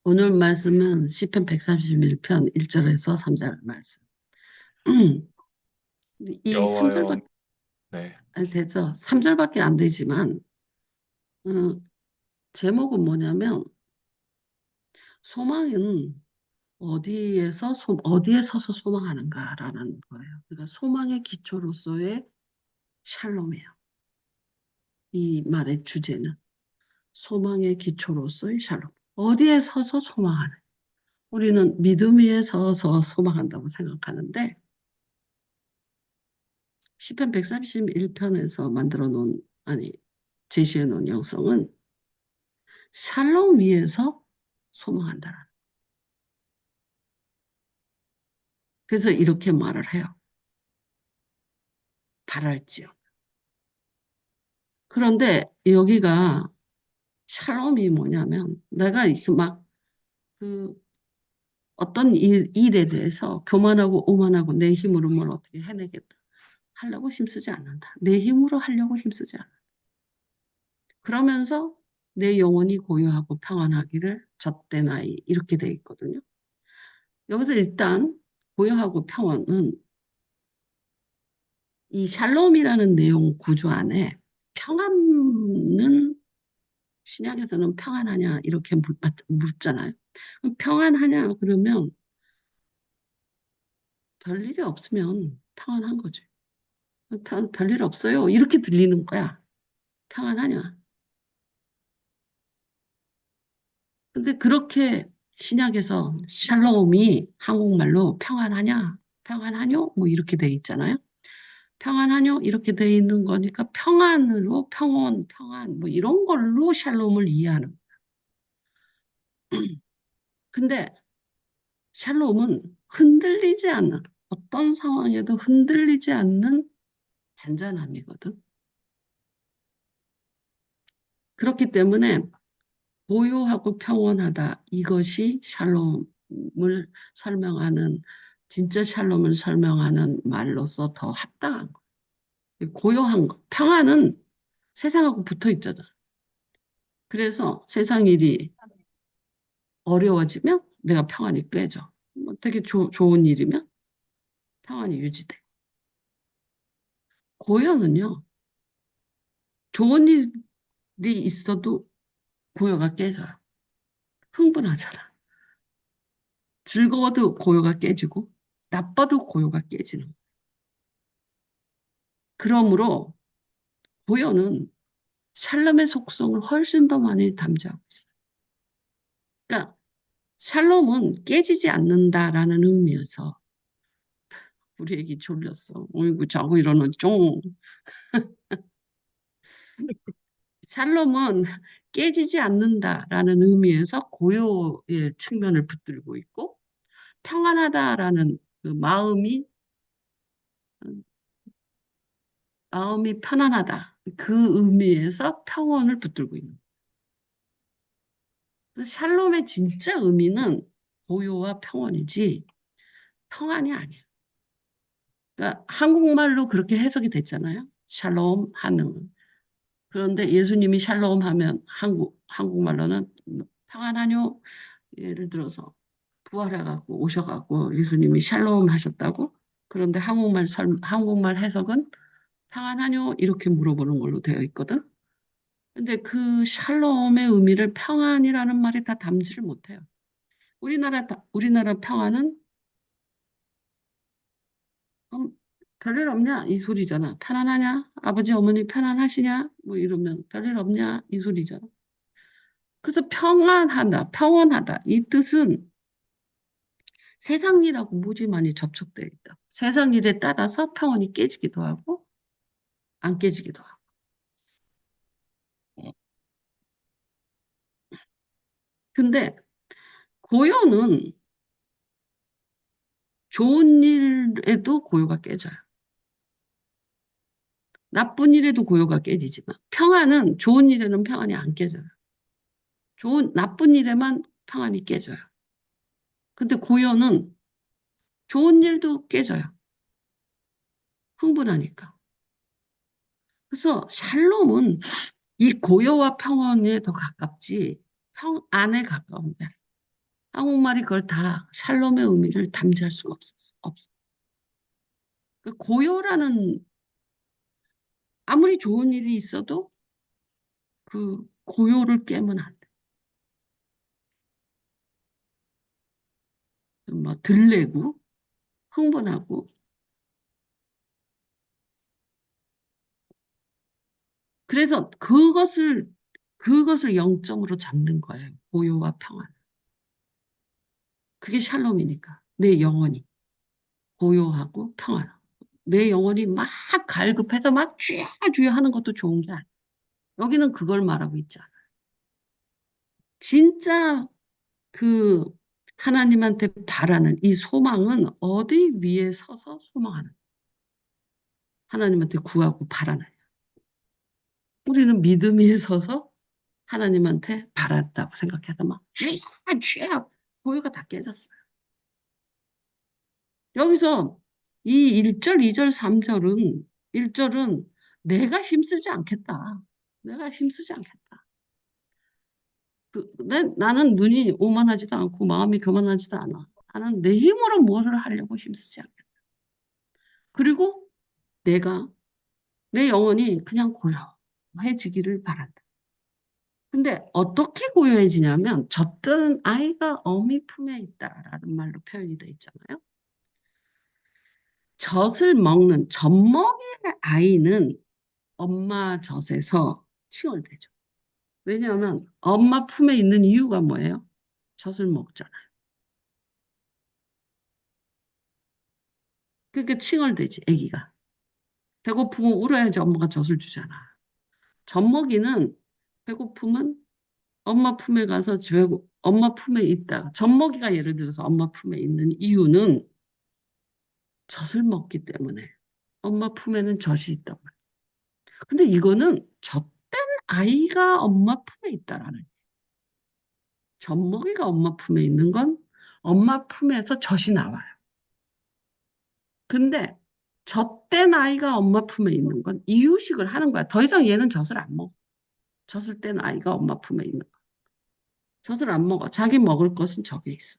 오늘 말씀은 시편 131편 1절에서 3절 말씀. 이 3절밖에 여호와여, 네, 안 되죠. 3절밖에 안 되지만 음, 제목은 뭐냐면 소망은 어디에 서서 소망하는가라는 거예요. 그러니까 소망의 기초로서의 샬롬이에요. 이 말의 주제는 소망의 기초로서의 샬롬. 어디에 서서 소망하는? 우리는 믿음 위에 서서 소망한다고 생각하는데 시편 131편에서 만들어 놓은 아니 제시해 놓은 영성은 샬롬 위에서 소망한다. 그래서 이렇게 말을 해요. 바랄지요. 그런데 여기가 샬롬이 뭐냐면 내가 이렇게 막 그 어떤 일에 대해서 교만하고 오만하고 내 힘으로 뭘 어떻게 해내겠다 하려고 힘쓰지 않는다. 내 힘으로 하려고 힘쓰지 않는다. 그러면서 내 영혼이 고요하고 평안하기를 젖대나이 이렇게 돼 있거든요. 여기서 일단 고요하고 평안은 이 샬롬이라는 내용 구조 안에 평안은 신약에서는 평안하냐 이렇게 묻잖아요. 그럼 평안하냐 그러면 별일이 없으면 평안한 거죠. 별일 없어요. 이렇게 들리는 거야. 평안하냐. 근데 그렇게 신약에서 샬롬이 한국말로 평안하냐, 평안하뇨, 뭐 이렇게 돼 있잖아요. 평안하뇨 이렇게 돼 있는 거니까 평안으로 평온, 평안 뭐 이런 걸로 샬롬을 이해하는. 근데 샬롬은 흔들리지 않는 어떤 상황에도 흔들리지 않는 잔잔함이거든. 그렇기 때문에 고요하고 평온하다 이것이 샬롬을 설명하는 진짜 샬롬을 설명하는 말로서 더 합당한 거. 고요한 거. 평안은 세상하고 붙어 있잖아. 그래서 세상 일이 어려워지면 내가 평안이 깨져. 뭐 되게 좋은 일이면 평안이 유지돼. 고요는요, 좋은 일이 있어도 고요가 깨져요. 흥분하잖아. 즐거워도 고요가 깨지고, 나빠도 고요가 깨지는. 그러므로 고요는 샬롬의 속성을 훨씬 더 많이 담지하고 있어요. 그러니까 샬롬은 깨지지 않는다라는 의미여서 우리 애기 졸렸어. 어이구 자고 일어나지 좀. 샬롬은 깨지지 않는다라는 의미에서 고요의 측면을 붙들고 있고 평안하다라는 그 마음이 편안하다. 그 의미에서 평온을 붙들고 있는. 그래서 샬롬의 진짜 의미는 고요와 평온이지 평안이 아니야. 그러니까 한국말로 그렇게 해석이 됐잖아요. 샬롬 하는. 그런데 예수님이 샬롬 하면 한국말로는 평안하뇨? 예를 들어서 부활해갖고 오셔갖고 예수님이 샬롬 하셨다고? 그런데 한국말 해석은 평안하뇨? 이렇게 물어보는 걸로 되어 있거든. 근데 그 샬롬의 의미를 평안이라는 말이 다 담지를 못해요. 우리나라 평안은 별일 없냐? 이 소리잖아. 편안하냐? 아버지, 어머니 편안하시냐? 뭐 이러면 별일 없냐? 이 소리잖아. 그래서 평안하다, 평온하다. 이 뜻은 세상 일하고 무지 많이 접촉되어 있다. 세상 일에 따라서 평온이 깨지기도 하고 안 깨지기도 하고. 근데 고요는 좋은 일에도 고요가 깨져요. 나쁜 일에도 고요가 깨지지만 평안은 좋은 일에는 평안이 안 깨져요. 나쁜 일에만 평안이 깨져요. 근데 고요는 좋은 일도 깨져요. 흥분하니까. 그래서 샬롬은 이 고요와 평온에 더 가깝지 평안에 가까운 거야. 한국말이 그걸 다 샬롬의 의미를 담지할 수가 없었어. 없어. 그 고요라는 아무리 좋은 일이 있어도 그 고요를 깨면 안 돼. 뭐 들레고 흥분하고 그래서 그것을 영점으로 잡는 거예요. 고요와 평안. 그게 샬롬이니까 내 영혼이 고요하고 평안하고 내 영혼이 막 갈급해서 막 쥐야쥐야 하는 것도 좋은 게 아니야. 여기는 그걸 말하고 있지 않아. 진짜 그 하나님한테 바라는 이 소망은 어디 위에 서서 소망하는 하나님한테 구하고 바라는 우리는 믿음 위에 서서 하나님한테 바랐다고 생각해서 막 쥐야 고요가 다 깨졌어요. 여기서 이 1절, 2절, 3절은 1절은 내가 힘쓰지 않겠다. 내가 힘쓰지 않겠다. 나는 눈이 오만하지도 않고 마음이 교만하지도 않아. 나는 내 힘으로 무엇을 하려고 힘쓰지 않겠다. 그리고 내가 내 영혼이 그냥 고요해지기를 바란다. 근데 어떻게 고요해지냐면 젖던 아이가 어미 품에 있다라는 말로 표현이 돼 있잖아요. 젖을 먹는 젖먹이의 아이는 엄마 젖에서 칭얼대죠. 왜냐하면 엄마 품에 있는 이유가 뭐예요? 젖을 먹잖아요. 그러니까 칭얼대지, 아기가. 배고프면 울어야지 엄마가 젖을 주잖아. 젖먹이는 배고프면 엄마 품에 가서 엄마 품에 있다. 젖먹이가 예를 들어서 엄마 품에 있는 이유는 젖을 먹기 때문에 엄마 품에는 젖이 있단 말이야. 근데 이거는 젖된 아이가 엄마 품에 있다라는 젖먹이가 엄마 품에 있는 건 엄마 품에서 젖이 나와요. 근데 젖된 아이가 엄마 품에 있는 건 이유식을 하는 거야. 더 이상 얘는 젖을 안 먹어. 젖을 뗀 아이가 엄마 품에 있는 거야. 젖을 안 먹어. 자기 먹을 것은 저기 있어.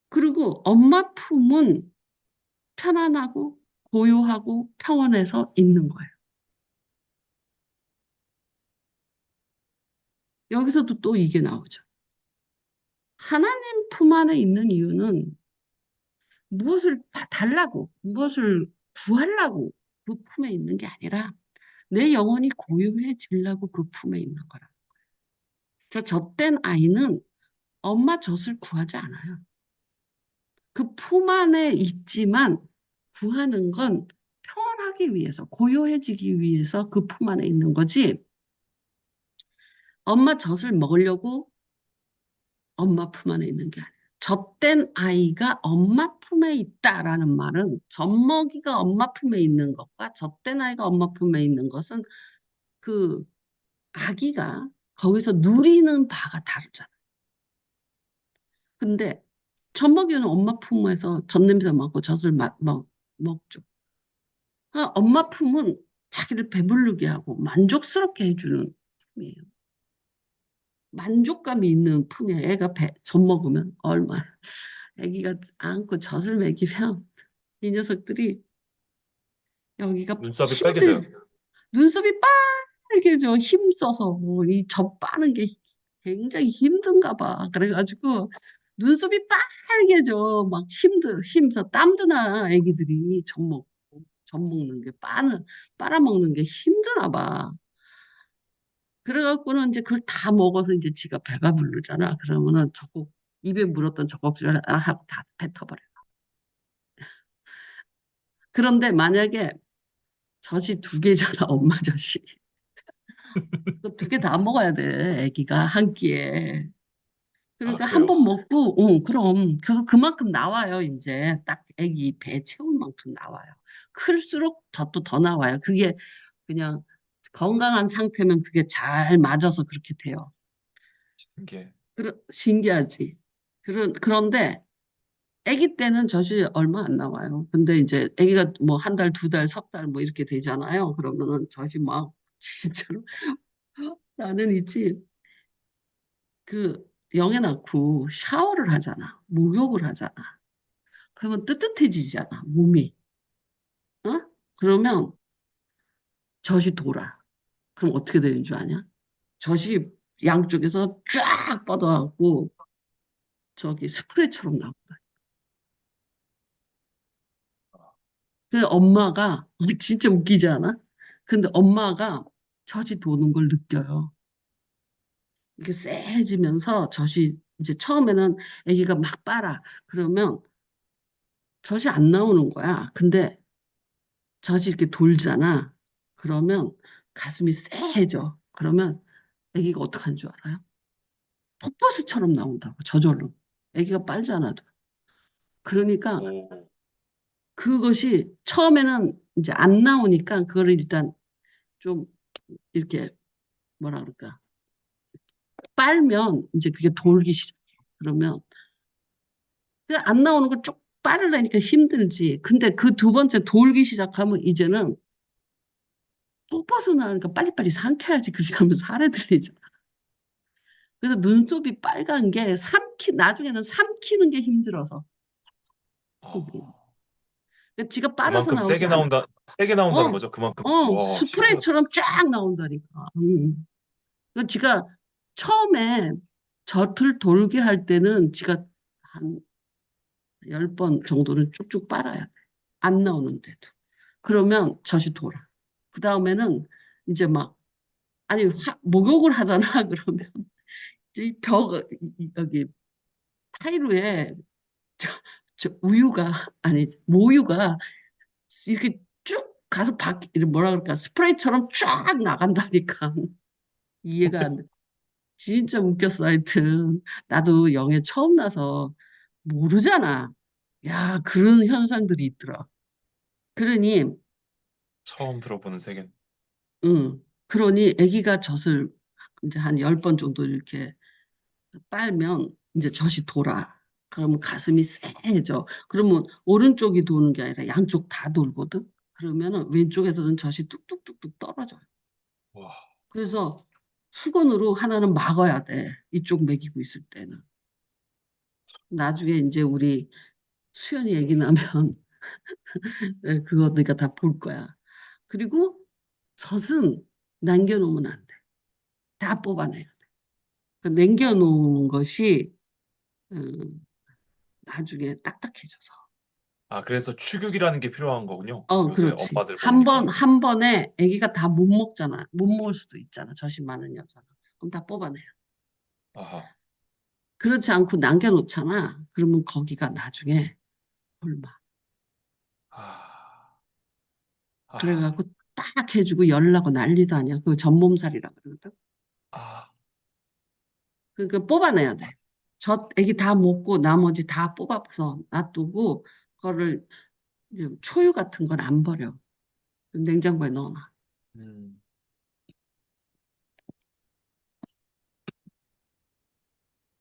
그리고 엄마 품은 편안하고 고요하고 평온해서 있는 거예요. 여기서도 또 이게 나오죠. 하나님 품 안에 있는 이유는 무엇을 달라고, 무엇을 구하려고 그 품에 있는 게 아니라 내 영혼이 고요해지려고 그 품에 있는 거라. 저 젖된 아이는 엄마 젖을 구하지 않아요. 그 품 안에 있지만 구하는 건 평안하기 위해서, 고요해지기 위해서 그 품 안에 있는 거지. 엄마 젖을 먹으려고 엄마 품 안에 있는 게 아니에요. 젖된 아이가 엄마 품에 있다라는 말은 젖먹이가 엄마 품에 있는 것과 젖된 아이가 엄마 품에 있는 것은 그 아기가 거기서 누리는 바가 다르잖아. 근데 젖먹이는 엄마 품에서 젖냄새 맡고 젖을 먹죠. 엄마 품은 자기를 배부르게 하고 만족스럽게 해주는 품이에요. 만족감이 있는 품이에요. 애가 젖 먹으면 얼마나. 애기가 안고 젖을 먹이면 이 녀석들이 여기가 눈썹이 빨개져요. 눈썹이 빨개져 힘써서 뭐 이 젖 빠는 게 굉장히 힘든가 봐. 그래가지고 눈썹이 빨개져 막 힘써 땀도 나 애기들이 젖 먹는 게 빨아먹는 게 힘드나 봐. 그래갖고는 이제 그걸 다 먹어서 이제 지가 배가 부르잖아. 그러면은 입에 물었던 젖꼭지를 하고 다 뱉어버려. 그런데 만약에 젖이 두 개잖아, 엄마 젖이. 두 개 다 먹어야 돼, 아기가 한 끼에. 아, 그러니까 한 그래요? 번 먹고, 그럼 그만큼 나와요, 이제. 딱 아기 배 채울 만큼 나와요. 클수록 젖도 더 나와요. 그게 그냥 건강한 상태면 그게 잘 맞아서 그렇게 돼요. 신기해. 신기하지. 그런데 아기 때는 젖이 얼마 안 나와요. 근데 이제 아기가 뭐 한 달, 두 달, 석 달 뭐 이렇게 되잖아요. 그러면은 젖이 막 진짜로 나는 있지. 그 영애 낳고 샤워를 하잖아. 목욕을 하잖아. 그러면 뜨뜻해지잖아, 몸이. 어? 그러면 젖이 돌아. 그럼 어떻게 되는 줄 아냐? 젖이 양쪽에서 쫙 뻗어갖고 저기 스프레이처럼 나온다. 그 엄마가 진짜 웃기지 않아? 근데 엄마가 젖이 도는 걸 느껴요. 이게 쎄해지면서 젖이 이제 처음에는 아기가 막 빨아. 그러면 젖이 안 나오는 거야. 근데 젖이 이렇게 돌잖아. 그러면 가슴이 쎄해져. 그러면 아기가 어떡하는 줄 알아요? 폭포수처럼 나온다고, 저절로. 아기가 빨잖아도. 그러니까 오. 그것이 처음에는 이제 안 나오니까 그거를 일단 좀 이렇게 뭐라 그럴까. 빨면 이제 그게 돌기 시작해. 그러면 그 안 나오는 걸 쭉 빨으려니까 힘들지. 근데 그 두 번째 돌기 시작하면 이제는 폭포수 나니까 빨리빨리 삼켜야지. 그렇지 않으면 살에 들리잖아. 그래서 눈썹이 빨간 게 나중에는 삼키는 게 힘들어서. 그러니까 아, 지가 빨아서 그만큼 나오지 않아. 세게 나온다는 어, 거죠. 그만큼. 와, 신기하다. 스프레이처럼 쫙 나온다니까. 그 지가 처음에 젖을 돌게 할 때는 지가 한 10번 정도는 쭉쭉 빨아야 돼. 안 나오는데도. 그러면 젖이 돌아. 그 다음에는 이제 막, 아니, 목욕을 하잖아. 그러면 이 여기 타이루에 저, 저 우유가, 아니, 모유가 이렇게 쭉 가서 뭐라 그럴까, 스프레이처럼 쫙 나간다니까. 이해가 안 돼. 진짜 웃겼어, 하여튼. 나도 영애 처음 나서 모르잖아. 야, 그런 현상들이 있더라. 그러니, 처음 들어보는 세계. 그러니 아기가 젖을 이제 한 10번 정도 이렇게 빨면 이제 젖이 돌아. 그러면 가슴이 쎄해져. 그러면 오른쪽이 도는 게 아니라 양쪽 다 돌거든. 그러면은 왼쪽에서는 젖이 뚝뚝뚝뚝 떨어져요. 와, 그래서 수건으로 하나는 막아야 돼. 이쪽 먹이고 있을 때는. 나중에 이제 우리 수연이 얘기 나면 그거 네가 다 볼 거야. 그리고 젖은 남겨놓으면 안 돼. 다 뽑아내야 돼. 그 와. 남겨놓은 것이 나중에 딱딱해져서. 그래서 축육이라는 게 필요한 거군요. 요새 그렇지. 엄마들 보니까. 한 번에 아기가 다 못 먹잖아. 못 먹을 수도 있잖아. 젖이 많은 여자는. 그럼 다 뽑아내요. 아하. 그렇지 않고 남겨놓잖아. 그러면 거기가 나중에 골마. 아, 아, 그래갖고 딱 해주고 열나고 난리도 아니야. 그 전몸살이라 그러거든. 아, 그러니까 뽑아내야 돼. 젖 애기 다 먹고 나머지 다 뽑아서 놔두고 그거를 초유 같은 건 안 버려. 냉장고에 넣어놔. 음,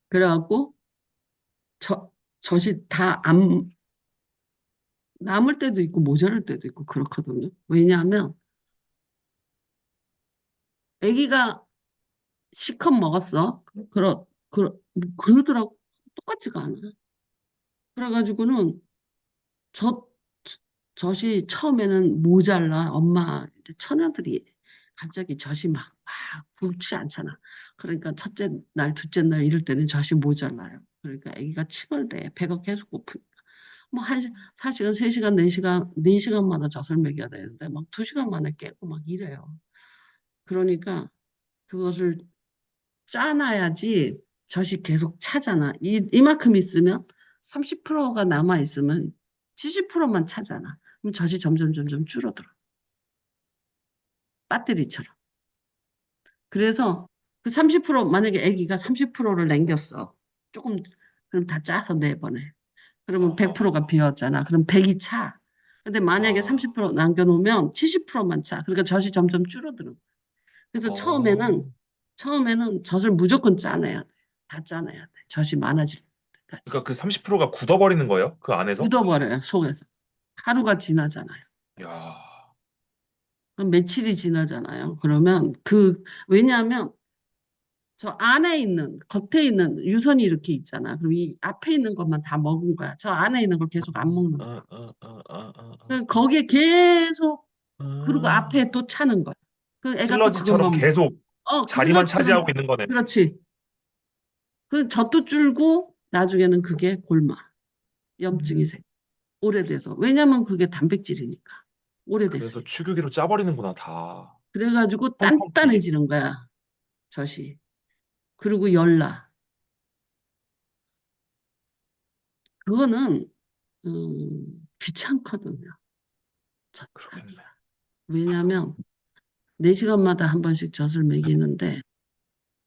그래갖고 젖이 다 안 남을 때도 있고 모자랄 때도 있고 그렇거든요. 왜냐하면 아기가 실컷 먹었어. 그러더라고. 똑같지가 않아. 그래가지고는 젖, 젖이 처음에는 모자라. 엄마, 이제 처녀들이 갑자기 젖이 막 굵지 않잖아. 그러니까 첫째 날, 둘째 날 이럴 때는 젖이 모자라요. 그러니까 아기가 칭얼대. 배가 계속 고프니까. 뭐 4시간, 3시간, 4시간, 4시간마다 젖을 먹여야 되는데 막 2시간 만에 깨고 막 이래요. 그러니까 그것을 짜놔야지 젖이 계속 차잖아. 이만큼 있으면 30%가 남아 있으면 70%만 차잖아. 그럼 젖이 점점 점점 줄어들어. 배터리처럼. 그래서 그 30% 만약에 아기가 30%를 남겼어. 조금 그럼 다 짜서 내보내. 그러면 아하. 100%가 비었잖아. 그럼 100이 차. 근데 만약에 아, 30% 남겨놓으면 70%만 차. 그러니까 젖이 점점 줄어들어. 그래서 어. 처음에는 젖을 무조건 짜내야 돼. 다 짜내야 돼. 젖이 많아질 때까지. 그러니까 그 30%가 굳어버리는 거예요? 그 안에서? 굳어버려요, 속에서. 하루가 지나잖아요. 야, 그럼 며칠이 지나잖아요. 그러면 왜냐하면 저 안에 있는, 겉에 있는 유선이 이렇게 있잖아. 그럼 이 앞에 있는 것만 다 먹은 거야. 저 안에 있는 걸 계속 안 먹는 거야. 거기에 계속, 그리고 아. 앞에 또 차는 거야. 그 애가 또 슬러지처럼 그것만 먹어. 계속 자리만 차지하고 슬러지처럼, 있는 거네. 그렇지. 그 젖도 줄고, 나중에는 그게 골마, 염증이 생. 오래돼서. 왜냐면 그게 단백질이니까. 그래서 오래됐으니까. 축유기로 짜버리는구나, 다. 그래가지고 펑펑 튀게. 단단해지는 거야. 젖이. 그리고 열나. 그거는, 귀찮거든요. 젖 그렇겠네. 짜기가. 왜냐면 4시간마다 한 번씩 젖을 먹이는데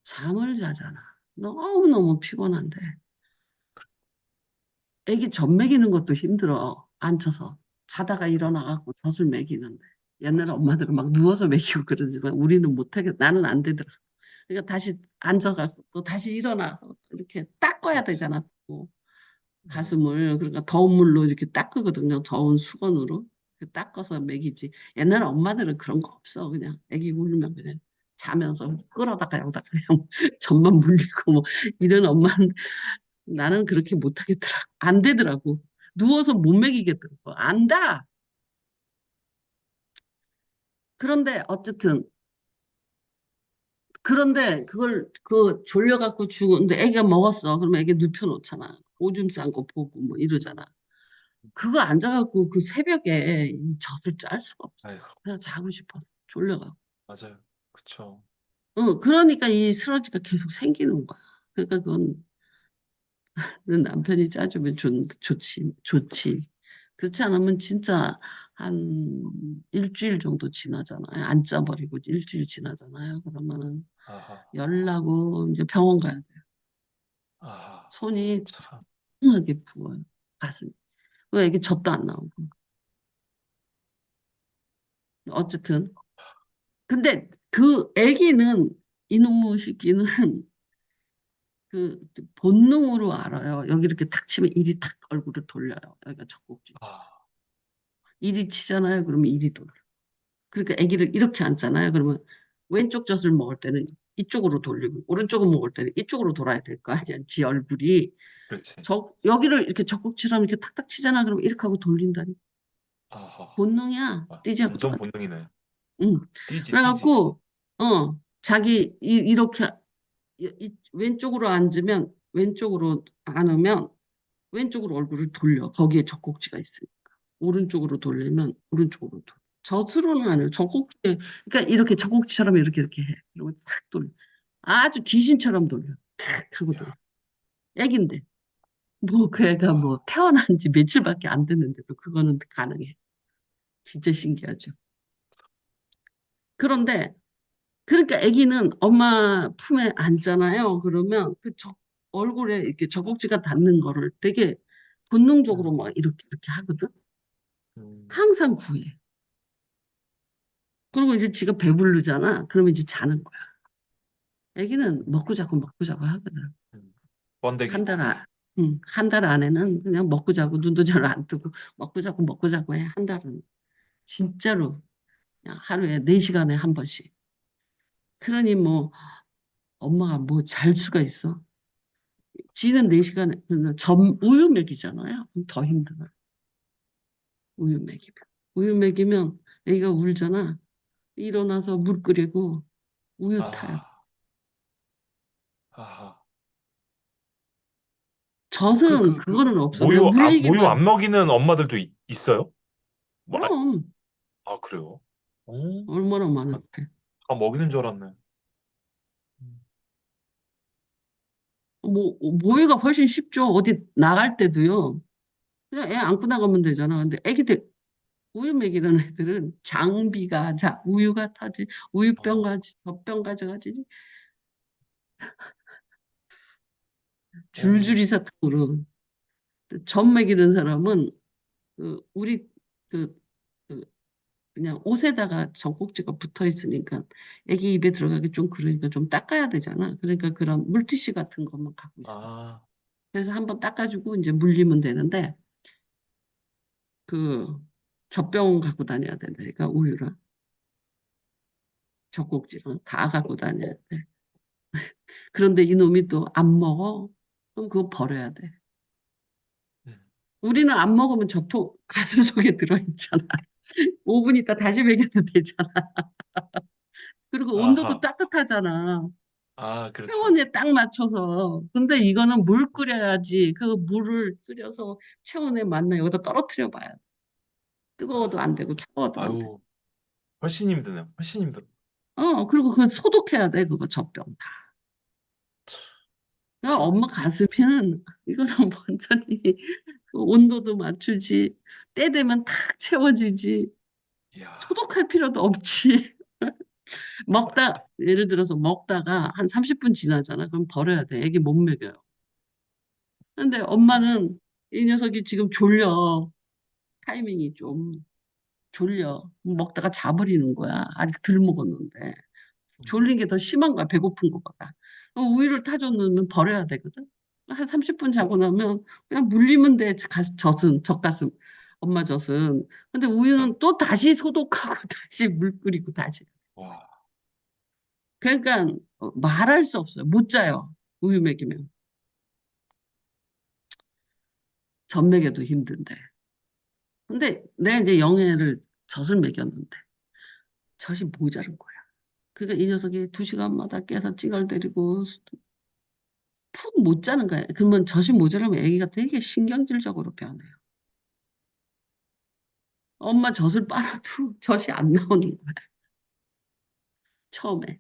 잠을 자잖아. 너무너무 피곤한데. 애기 젖 먹이는 것도 힘들어. 앉혀서. 자다가 일어나갖고 젖을 먹이는데. 옛날에 맞아. 엄마들은 막 누워서 먹이고 그러지만 우리는 못하겠, 나는 안 되더라. 그러니까 다시 앉아갖고 또 다시 일어나. 이렇게 닦아야 그렇지. 되잖아. 또. 음, 가슴을. 그러니까 더운 물로 이렇게 닦거든요. 더운 수건으로. 이렇게 닦아서 먹이지. 옛날 엄마들은 그런 거 없어. 그냥 애기 울면 그냥 자면서 끌어다가 여기다 그냥 젖만 물리고 뭐 이런 엄마는 나는 그렇게 못하겠더라. 안 되더라고. 누워서 못 먹이겠더라고. 안다. 그런데 어쨌든 그런데 그걸 그 졸려갖고 죽었는데 애기가 먹었어. 그러면 애기 눕혀놓잖아. 오줌 싼 거 보고 뭐 이러잖아. 그거 앉아갖고 그 새벽에 이 젖을 짤 수가 없어. 아이고, 그냥 자고 싶어. 졸려가고. 맞아요. 그쵸. 그러니까 이 스러지가 계속 생기는 거야. 그러니까 그건 남편이 짜주면 좋지, 좋지. 그렇지 않으면 진짜 한 일주일 정도 지나잖아요. 안 짜버리고 일주일 지나잖아요. 그러면은 아하, 열나고 이제 병원 가야 돼. 아하, 손이 참. 퉁하게 부어요. 가슴이. 왜 이게 젖도 안 나오고. 어쨌든. 근데 그 아기는 이놈의 새끼는 그 본능으로 알아요. 여기 이렇게 탁 치면 이리 탁 얼굴을 돌려요. 여기가 젖꼭지. 아, 이리 치잖아요. 그러면 이리 돌려. 그러니까 아기를 이렇게 앉잖아요. 그러면 왼쪽 젖을 먹을 때는 이쪽으로 돌리고 오른쪽을 먹을 때는 이쪽으로 돌아야 될 거 아니야. 지 얼굴이. 그렇지. 여기를 이렇게 젖꼭지처럼 이렇게 탁탁 치잖아. 그러면 이렇게 하고 돌린다니. 아하, 본능이야. 아, 띠지하고 완전 똑같아. 본능이네. 응. 띠지, 띠지. 그래갖고 자기 이렇게 왼쪽으로 앉으면 왼쪽으로 앉으면 왼쪽으로 얼굴을 돌려. 거기에 젖꼭지가 있으니까. 오른쪽으로 돌리면 오른쪽으로 돌려. 젖으로는 안 해요. 젖꼭지, 그러니까 이렇게 젖꼭지처럼 이렇게 해. 그리고 탁 돌려. 아주 귀신처럼 돌려. 탁 하고 돌려. 야, 애긴데. 뭐 그 애가 뭐 와, 태어난 지 며칠밖에 안 됐는데도 그거는 가능해. 진짜 신기하죠. 그런데 그러니까 아기는 엄마 품에 안잖아요. 그러면 얼굴에 이렇게 젖꼭지가 닿는 거를 되게 본능적으로 음, 막 이렇게 하거든. 음, 항상 구해. 그리고 이제 지가 배부르잖아. 그러면 이제 자는 거야. 아기는 먹고 자고 하거든. 음. 한 번데기. 달, 한 달 안에는 그냥 먹고 자고 눈도 잘 안 뜨고 먹고 자고 해. 한 달은. 진짜로. 그냥 하루에 4시간에 한 번씩. 그러니 뭐 엄마가 뭐 잘 수가 있어. 지는 4시간에 우유 먹이잖아요. 그럼 더 힘들어요. 우유 먹이면. 우유 먹이면 애가 울잖아. 일어나서 물 끓이고 우유 타요. 아, 아하. 젖은 그거는 없어. 그냥 모유 물리기만. 안 먹이는 엄마들도 있어요? 뭐, 그럼 그래요? 오, 얼마나 아, 많은데. 다 먹이는 줄 알았네. 음. 뭐 모유가 훨씬 쉽죠. 어디 나갈 때도요. 그냥 애 안고 나가면 되잖아. 근데 애기들 우유 먹이는 애들은 장비가 자 우유가 타지 우유병 어, 가지 젖병 가져가지 어, 줄줄이 사탕으로 젖 먹이는 사람은 우리 그, 그 그냥 옷에다가 젖꼭지가 붙어 있으니까 애기 입에 들어가기 좀 그러니까 좀 닦아야 되잖아. 그러니까 그런 물티슈 같은 것만 갖고 있어. 아, 그래서 한번 닦아주고 이제 물리면 되는데 그 젖병 갖고 다녀야 된다. 그러니까 우유랑 젖꼭지랑 다 갖고 다녀야 돼. 그런데 이놈이 또 안 먹어. 그럼 그거 버려야 돼. 음. 우리는 안 먹으면 저통 가슴 속에 들어있잖아. 5분 있다 다시 먹여도 되잖아. 그리고 온도도 아하. 따뜻하잖아. 아, 그렇죠. 체온에 딱 맞춰서. 근데 이거는 물 끓여야지. 그 물을 끓여서 체온에 맞나 여기다 떨어뜨려 봐야 돼. 뜨거워도 안 아, 되고 차가워도 안 돼. 아유, 훨씬 힘드네요. 훨씬 힘들어. 그리고 그 소독해야 돼. 그거 젖병 다. 야, 엄마 가슴은 이거는 완전히 그 온도도 맞추지. 때 되면 탁 채워지지. 이야, 소독할 필요도 없지. 예를 들어서 먹다가 한 30분 지나잖아. 그럼 버려야 돼. 애기 못 먹여요. 근데 어, 엄마는 이 녀석이 지금 졸려. 타이밍이 좀 졸려. 먹다가 자버리는 거야. 아직 덜 먹었는데. 음, 졸린 게 더 심한 거야. 배고픈 것보다. 우유를 타줬으면 버려야 되거든. 한 30분 자고 나면 그냥 물리면 돼. 젖가슴. 엄마 젖은. 근데 네. 우유는 또 다시 소독하고 다시 물 끓이고 다시. 와, 그러니까 말할 수 없어요. 못 자요. 우유 먹이면. 젖 먹여도 힘든데. 근데 내가 이제 영애를 젖을 먹였는데 젖이 모자른 거야. 그러니까 이 녀석이 2시간마다 깨서 찡얼대리고 푹 못 자는 거야. 그러면 젖이 모자라면 아기가 되게 신경질적으로 변해요. 엄마 젖을 빨아도 젖이 안 나오는 거야. 처음에.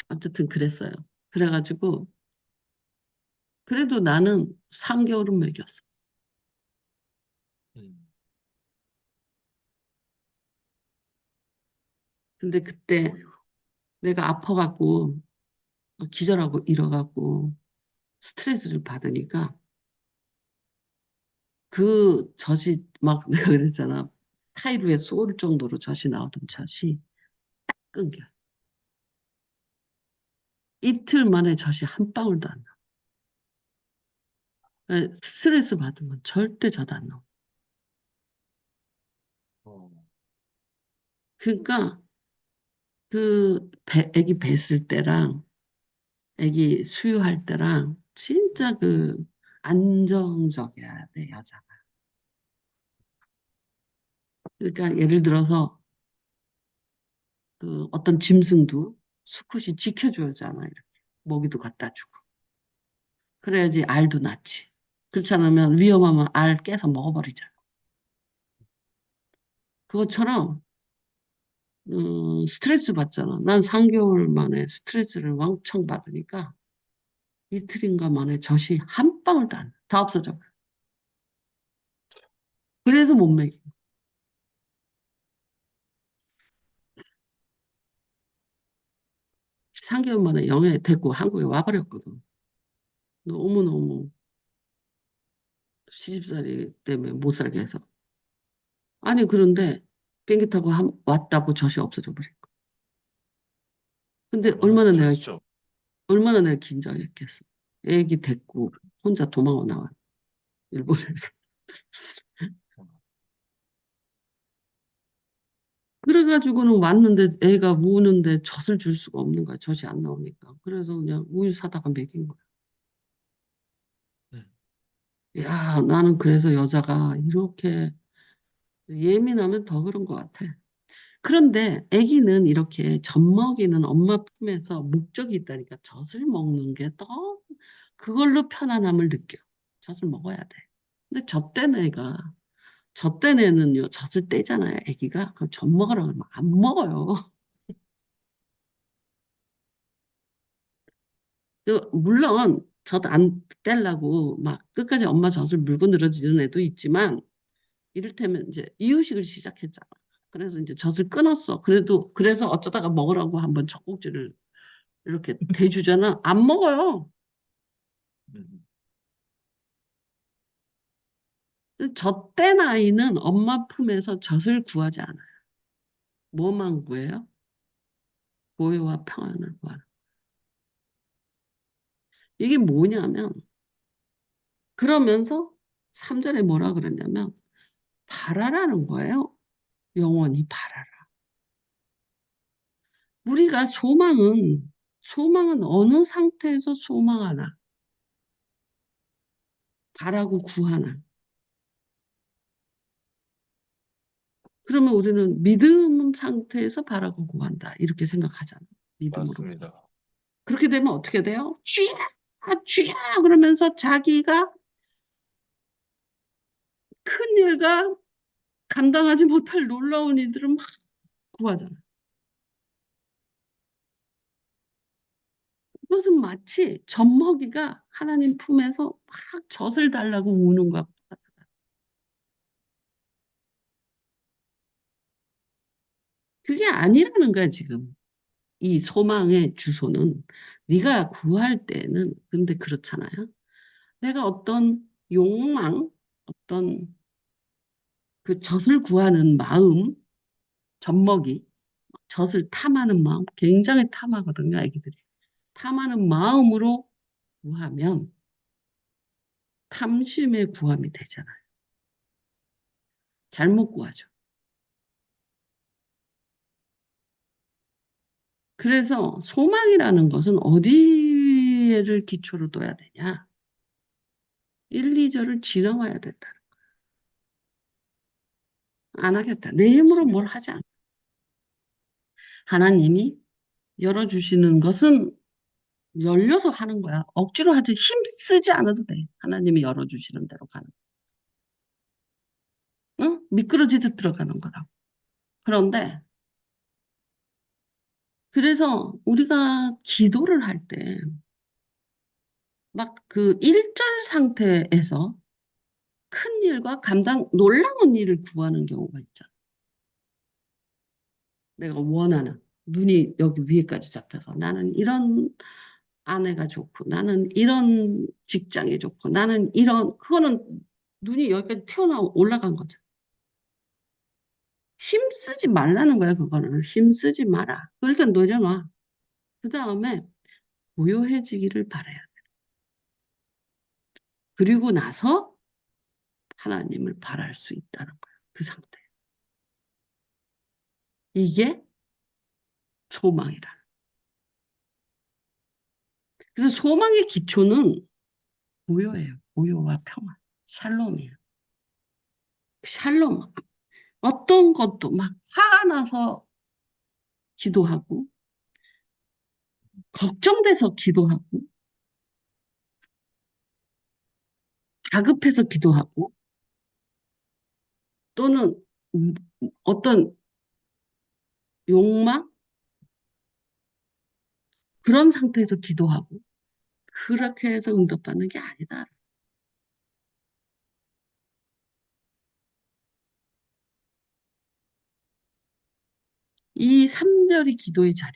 어쨌든 그랬어요. 그래가지고 그래도 나는 3개월은 먹였어. 음, 근데 그때 어휴, 내가 아파갖고 기절하고 일어갖고 스트레스를 받으니까 그 젖이 막 내가 그랬잖아. 타이루에 쏠 정도로 젖이 나오던 젖이 끊겨. 이틀 만에 젖이 한 방울도 안 나. 스트레스 받으면 절대 젖 안 나와. 어, 그러니까 애기 뱄을 때랑 애기 수유할 때랑 진짜 안정적이어야 돼, 여자가. 그러니까 예를 들어서 어떤 짐승도 수컷이 지켜줘야잖아, 이렇게. 먹이도 갖다 주고. 그래야지 알도 낳지. 그렇지 않으면 위험하면 알 깨서 먹어버리잖아. 그것처럼 스트레스 받잖아. 난 3개월 만에 스트레스를 왕창 받으니까 이틀인가 만에 젖이 한 방울도 안 나. 다 없어져. 그래서 못 먹여. 3개월 만에 영애 데리고 한국에 와버렸거든. 너무너무 시집살이 때문에 못 살게 해서. 아니, 그런데 비행기 타고 왔다고 젖이 없어져 버린 거. 근데 얼마나 스트레스죠. 얼마나 내가 긴장했겠어. 애기 데리고 혼자 도망을 나왔, 일본에서. 그래가지고는 왔는데 애가 우는데 젖을 줄 수가 없는 거야. 젖이 안 나오니까. 그래서 그냥 우유 사다가 먹인 거야. 음, 야, 나는 그래서 여자가 이렇게 예민하면 더 그런 것 같아. 그런데 아기는 이렇게 젖먹이는 엄마 품에서 목적이 있다니까 젖을 먹는 게 더 그걸로 편안함을 느껴. 젖을 먹어야 돼. 근데 젖된 애는요, 젖을 떼잖아요, 아기가. 그럼 젖 먹으라 그러면 안 먹어요. 물론 젖 안 떼려고 막 끝까지 엄마 젖을 물고 늘어지는 애도 있지만 이를테면 이제 이유식을 시작했잖아. 그래서 이제 젖을 끊었어. 그래서 어쩌다가 먹으라고 한번 젖꼭지를 이렇게 대주잖아. 안 먹어요. 음, 젖된 아이는 엄마 품에서 젖을 구하지 않아요. 뭐만 구해요? 보호와 평안을 구하는. 이게 뭐냐면 그러면서 3절에 뭐라 그러냐면 바라라는 거예요. 영원히 바라라. 우리가 소망은 어느 상태에서 소망하나, 바라고 구하나. 그러면 우리는 믿음 상태에서 바라고 구한다. 이렇게 생각하잖아. 믿음으로 구했어. 맞습니다. 그렇게 되면 어떻게 돼요? 쥐야, 쥐야 그러면서 자기가 큰 일과 감당하지 못할 놀라운 일들을 막 구하잖아. 그것은 마치 젖먹이가 하나님 품에서 막 젖을 달라고 우는 것 같아. 그게 아니라는 거야, 지금. 이 소망의 주소는 네가 구할 때는 근데 그렇잖아요. 내가 어떤 욕망, 어떤 그 젖을 구하는 마음, 젖먹이, 젖을 탐하는 마음, 굉장히 탐하거든요, 아기들이. 탐하는 마음으로 구하면 탐심의 구함이 되잖아요. 잘못 구하죠. 그래서 소망이라는 것은 어디를 기초로 둬야 되냐? 1, 2절을 지나와야 된다. 안 하겠다. 내 힘으로 뭘 맞습니다. 하지 않 하나님이 열어주시는 것은 열려서 하는 거야. 억지로 하지 힘 쓰지 않아도 돼. 하나님이 열어주시는 대로 가는. 응? 미끄러지듯 들어가는 거다. 그런데 그래서 우리가 기도를 할 때 막 그 1절 상태에서 큰 일과 놀라운 일을 구하는 경우가 있잖아. 내가 원하는 눈이 여기 위에까지 잡혀서 나는 이런 아내가 좋고 나는 이런 직장이 좋고 나는 이런 그거는 눈이 여기까지 튀어나와 올라간 거잖아. 힘쓰지 말라는 거야, 그거는. 힘쓰지 마라. 일단 내려놔. 그 다음에 고요해지기를 바라야 돼. 그리고 나서 하나님을 바랄 수 있다는 거야. 그 상태. 이게 소망이라. 그래서 소망의 기초는 고요예요. 고요와 평안. 샬롬이에요. 샬롬. 어떤 것도 막 화가 나서 기도하고, 걱정돼서 기도하고, 다급해서 기도하고, 또는 어떤 욕망? 그런 상태에서 기도하고, 그렇게 해서 응답받는 게 아니다. 이 3절이 기도의 자리.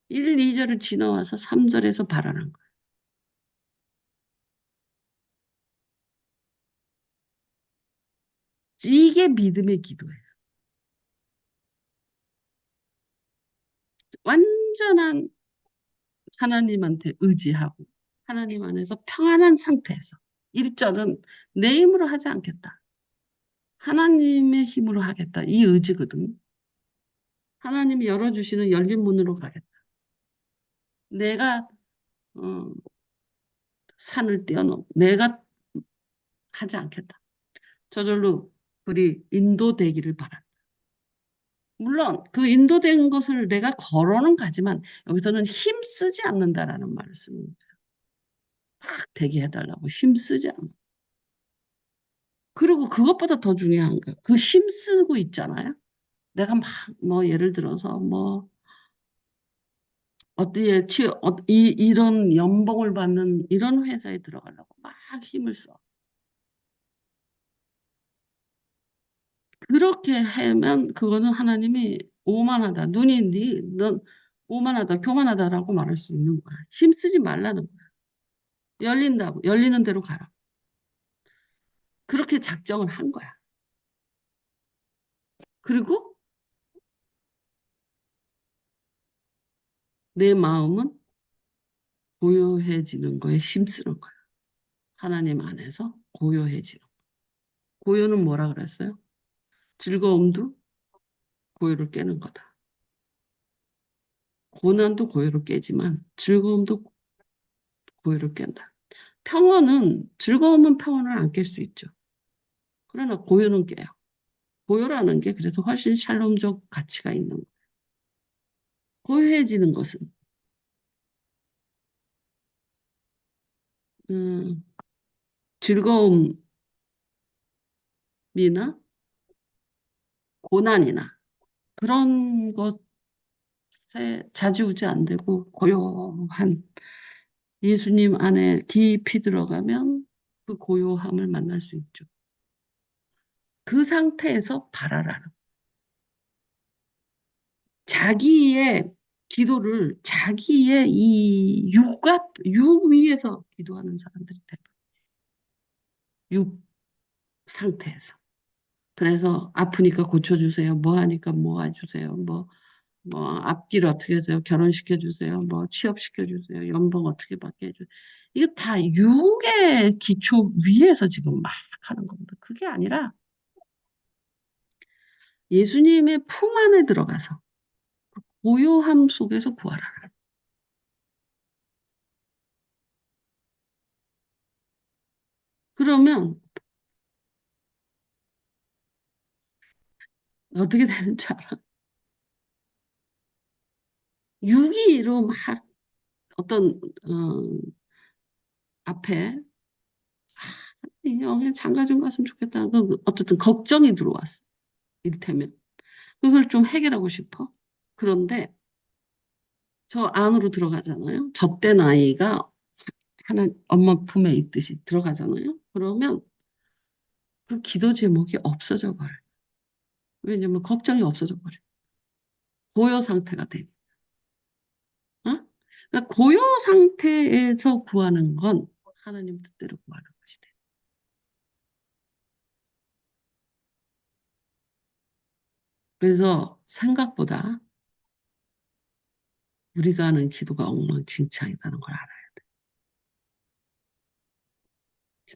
1, 2절을 지나와서 3절에서 바라는 거예요. 이게 믿음의 기도예요. 완전한 하나님한테 의지하고 하나님 안에서 평안한 상태에서 1절은 내 힘으로 하지 않겠다. 하나님의 힘으로 하겠다. 이 의지거든요. 하나님이 열어주시는 열린 문으로 가겠다. 내가 어, 산을 뛰어넘 내가 하지 않겠다. 저절로 우리 인도되기를 바란다. 물론 그 인도된 것을 내가 걸어는 가지만 여기서는 힘쓰지 않는다라는 말씀입니다. 막 되게 해달라고 힘쓰지 않는. 그리고 그것보다 더 중요한 거, 그 힘쓰고 있잖아요. 내가 막 뭐 예를 들어서 뭐 어디에 이런 연봉을 받는 이런 회사에 들어가려고 막 힘을 써. 그렇게 하면 그거는 하나님이 오만하다. 넌 오만하다, 교만하다라고 말할 수 있는 거야. 힘쓰지 말라는 거야. 열린다고, 열리는 대로 가라. 그렇게 작정을 한 거야. 그리고 내 마음은 고요해지는 거에 힘쓰는 거야. 하나님 안에서 고요해지는 거야. 고요는 뭐라 그랬어요? 즐거움도 고요를 깨는 거다. 고난도 고요를 깨지만 즐거움도 고요를 깬다. 평온은 즐거움은 평온을 안 깰 수 있죠. 그러나 고요는 깨요. 고요라는 게 그래서 훨씬 샬롬적 가치가 있는 거예요. 고요해지는 것은 음, 즐거움이나 고난이나 그런 것에 좌지우지 안 되고 고요한 예수님 안에 깊이 들어가면 그 고요함을 만날 수 있죠. 그 상태에서 바라라는 자기의 기도를 자기의 이 육 위에서 기도하는 사람들이 돼요. 육 상태에서. 그래서 아프니까 고쳐주세요. 뭐 하니까 뭐 해주세요. 뭐 앞길 어떻게 해서요. 결혼시켜주세요. 뭐 취업시켜주세요. 연봉 어떻게 받게 해주세요. 이거 다 육의 기초 위에서 지금 막 하는 겁니다. 그게 아니라 예수님의 품 안에 들어가서 고요함 속에서 구하라. 그러면 어떻게 되는 줄 알아? 육이로 막 어떤 앞에 그냥 장가 좀 갔으면 좋겠다. 어쨌든 걱정이 들어왔어. 이를테면 그걸 좀 해결하고 싶어. 그런데 저 안으로 들어가잖아요. 젖된 아이가 하나 엄마 품에 있듯이 들어가잖아요. 그러면 그 기도 제목이 없어져 버려요. 왜냐면 걱정이 없어져 버려요. 고요 상태가 돼. 어? 그러니까 고요 상태에서 구하는 건 하나님 뜻대로 구하는 것이 돼. 그래서 생각보다 우리가 하는 기도가 엉망진창이라는 걸 알아요.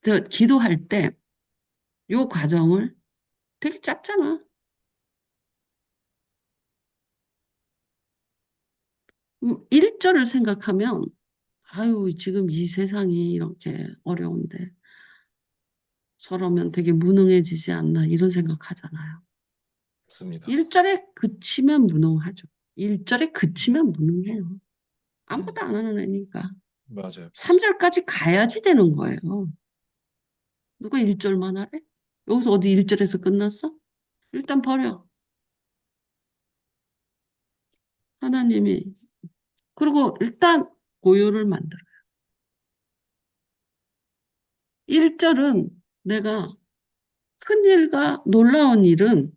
그래서 기도할 때 요 과정을 되게 짧잖아. 1절을 생각하면 아유 지금 이 세상이 이렇게 어려운데 저러면 되게 무능해지지 않나 이런 생각하잖아요. 맞습니다. 1절에 그치면 무능하죠. 1절에 그치면 무능해요. 음, 아무것도 안 하는 애니까. 맞아요. 3절까지 가야지 되는 거예요. 누가 1절만 하래? 여기서 어디 1절에서 끝났어? 일단 버려. 하나님이. 그리고 일단 고요를 만들어. 1절은 내가 큰일과 놀라운 일은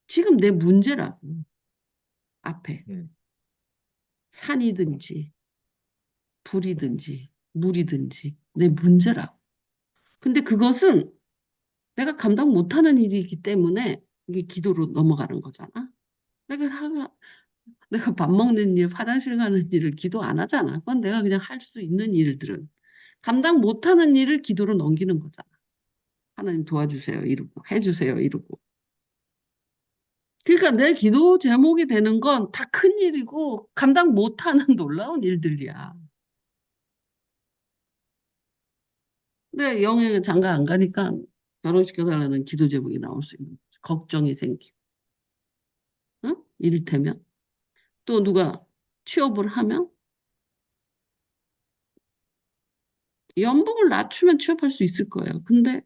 지금 내 문제라고. 앞에. 음, 산이든지, 불이든지, 물이든지 내 문제라고. 근데 그것은 내가 감당 못하는 일이기 때문에 이게 기도로 넘어가는 거잖아. 내가, 내가 밥 먹는 일, 화장실 가는 일을 기도 안 하잖아. 그건 내가 그냥 할 수 있는 일들은. 감당 못하는 일을 기도로 넘기는 거잖아. 하나님 도와주세요. 이러고. 해주세요. 이러고. 그러니까 내 기도 제목이 되는 건 다 큰 일이고 감당 못하는 놀라운 일들이야. 근데 영에 장가 안 가니까 결혼시켜달라는 기도 제목이 나올 수 있는 거지. 걱정이 생기고. 응? 이를테면 또 누가 취업을 하면 연봉을 낮추면 취업할 수 있을 거예요. 근데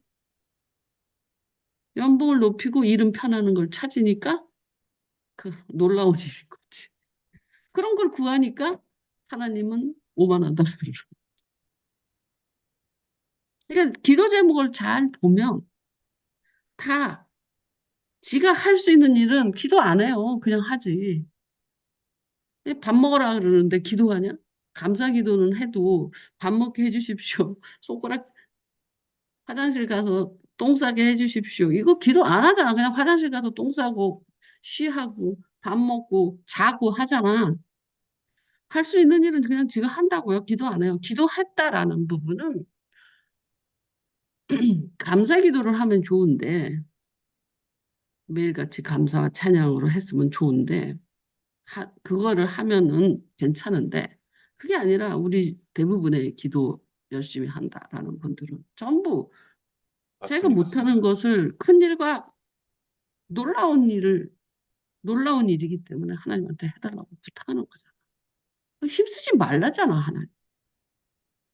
연봉을 높이고 일은 편하는 걸 찾으니까 그 놀라운 일인 거지. 그런 걸 구하니까 하나님은 오만하다 그러죠. 그러니까 기도 제목을 잘 보면 다 지가 할 수 있는 일은 기도 안 해요. 그냥 하지. 밥 먹으라 그러는데 기도하냐? 감사 기도는 해도 밥 먹게 해주십시오. 손가락 화장실 가서 똥 싸게 해주십시오. 이거 기도 안 하잖아. 그냥 화장실 가서 똥 싸고 쉬하고 밥 먹고 자고 하잖아. 할 수 있는 일은 그냥 지가 한다고요. 기도 안 해요. 기도했다라는 부분은 감사 기도를 하면 좋은데 매일같이 감사와 찬양으로 했으면 좋은데 그거를 하면은 괜찮은데 그게 아니라 우리 대부분의 기도 열심히 한다라는 분들은 전부 자기가 맞습니다. 못하는 것을 큰 일과 놀라운 일을 놀라운 일이기 때문에 하나님한테 해달라고 부탁하는 거잖아. 힘쓰지 말라잖아, 하나님.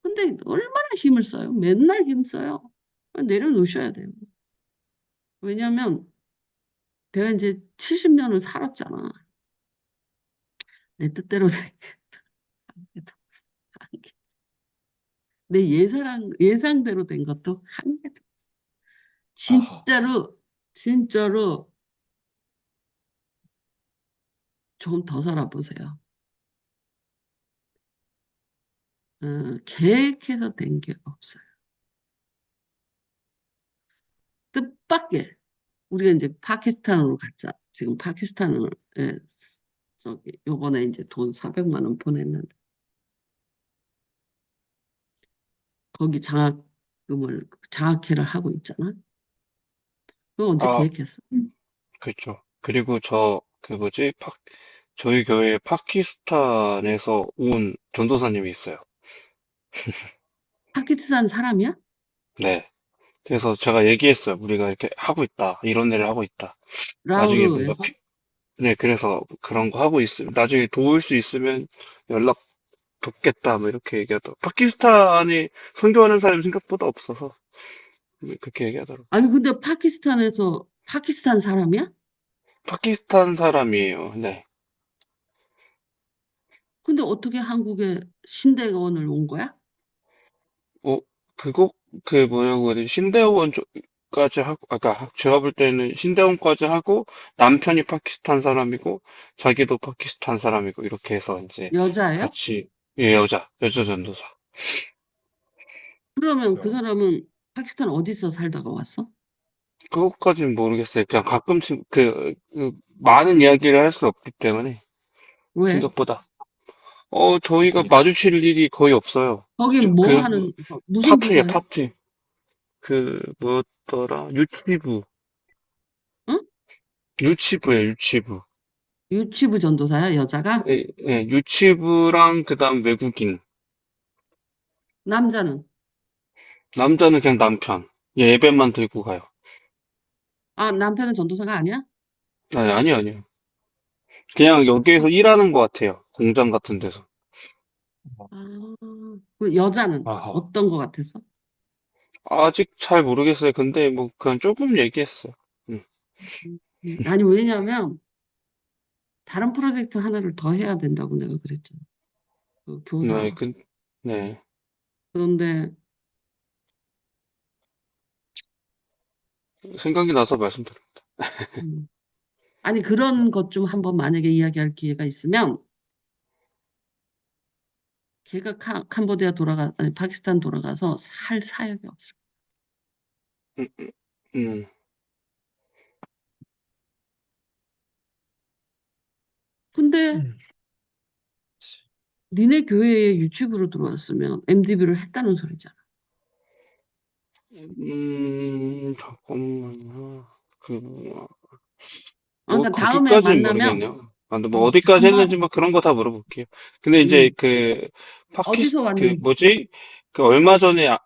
근데 얼마나 힘을 써요? 맨날 힘써요. 내려놓으셔야 돼요. 왜냐하면 내가 이제 70년을 살았잖아. 내 뜻대로 된 게 한 개. 내 예상대로 된 것도 한 개도. 아하. 진짜로, 진짜로 좀 더 살아보세요. 계획해서 된 게 없어요. 뜻밖의 우리가 이제 파키스탄으로 갔자. 지금 파키스탄을 저기 요번에 이제 돈 400만 원 보냈는데 거기 장학회를 하고 있잖아. 그거 언제 아, 계획했어? 그렇죠. 그리고 그 뭐지, 저희 교회에 파키스탄에서 온 전도사님이 있어요. 파키스탄 사람이야? 네. 그래서 제가 얘기했어요. 우리가 이렇게 하고 있다. 이런 일을 하고 있다. 나중에 뭔가 라우르에서? 네, 그래서 그런 거 하고 있으면, 나중에 도울 수 있으면 연락 돕겠다. 뭐 이렇게 얘기하더라고. 파키스탄에 선교하는 사람이 생각보다 없어서 그렇게 얘기하더라고. 아니 근데 파키스탄에서 파키스탄 사람이야? 파키스탄 사람이에요. 네. 근데 어떻게 한국에 신대원을 온 거야? 어, 그거, 그 뭐냐고 해야 되지? 신대원까지 하고, 아까 제가 볼 때는 신대원까지 하고, 남편이 파키스탄 사람이고, 자기도 파키스탄 사람이고, 이렇게 해서 이제 여자예요? 같이, 예, 여자 전도사. 그러면 그 어, 사람은 파키스탄 어디서 살다가 왔어? 그것까지는 모르겠어요. 그냥 가끔씩 많은 이야기를 할 수 없기 때문에, 왜? 생각보다. 저희가 바쁘니까. 마주칠 일이 거의 없어요. 거기 뭐 그, 하는 무슨 파트예요, 부서야? 파트. 뭐였더라? 유치부. 응? 유치부예요, 유치부. 유치부 전도사야, 여자가? 예, 예, 유치부랑 그다음 외국인. 남자는? 남자는 그냥 남편. 예배만 들고 가요. 아, 남편은 전도사가 아니야? 아니, 아니요, 아니요. 그냥 여기에서 일하는 것 같아요. 공장 같은 데서. 아, 그 여자는 아하. 어떤 거 같았어? 아직 잘 모르겠어요. 근데 뭐 그냥 조금 얘기했어요. 음. 아니, 왜냐면 다른 프로젝트 하나를 더 해야 된다고 내가 그랬잖아. 그 네, 교사. 네. 그런데, 생각이 나서 말씀드려요. 음, 아니, 그런 것 좀 한번 만약에 이야기할 기회가 있으면, 걔가 아니, 파키스탄 돌아가서 살 사역이 없어. 음, 음. 근데 음. 니네 교회에 유튜브로 들어왔으면 MDB를 했다는 소리잖아. 잠깐만요. 그, 아, 그러니까 다음에 거기까지는 만나면, 모르겠네요. 아, 근데 뭐 어디까지 정말, 했는지 뭐 그런 거 다 물어볼게요. 근데 이제 어디서 그 왔는지, 뭐지? 그 얼마 전에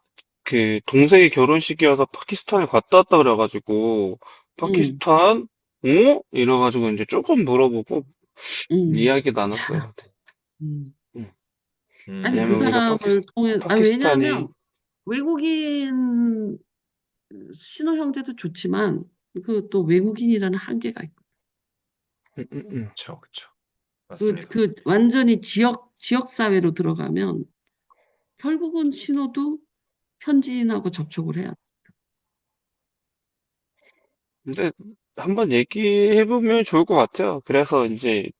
그 동생의 결혼식이어서 파키스탄에 갔다 왔다 그래가지고 응, 파키스탄? 어? 이래가지고 이제 조금 물어보고 응. 이야기 야, 나눴어요. 음. 음. 아니, 그 음. 왜냐면 우리가 사람을 통해, 아니, 파키스탄이 왜냐하면, 외국인 신호 형제도 좋지만, 그 또 외국인이라는 한계가 있고, 음, 음, 음. 그쵸, 그쵸. 그, 맞습니다. 그 완전히 지역 사회로 들어가면, 결국은 신호도 현지인하고 접촉을 해야 돼. 근데 한번 얘기해보면 좋을 것 같아요. 그래서 이제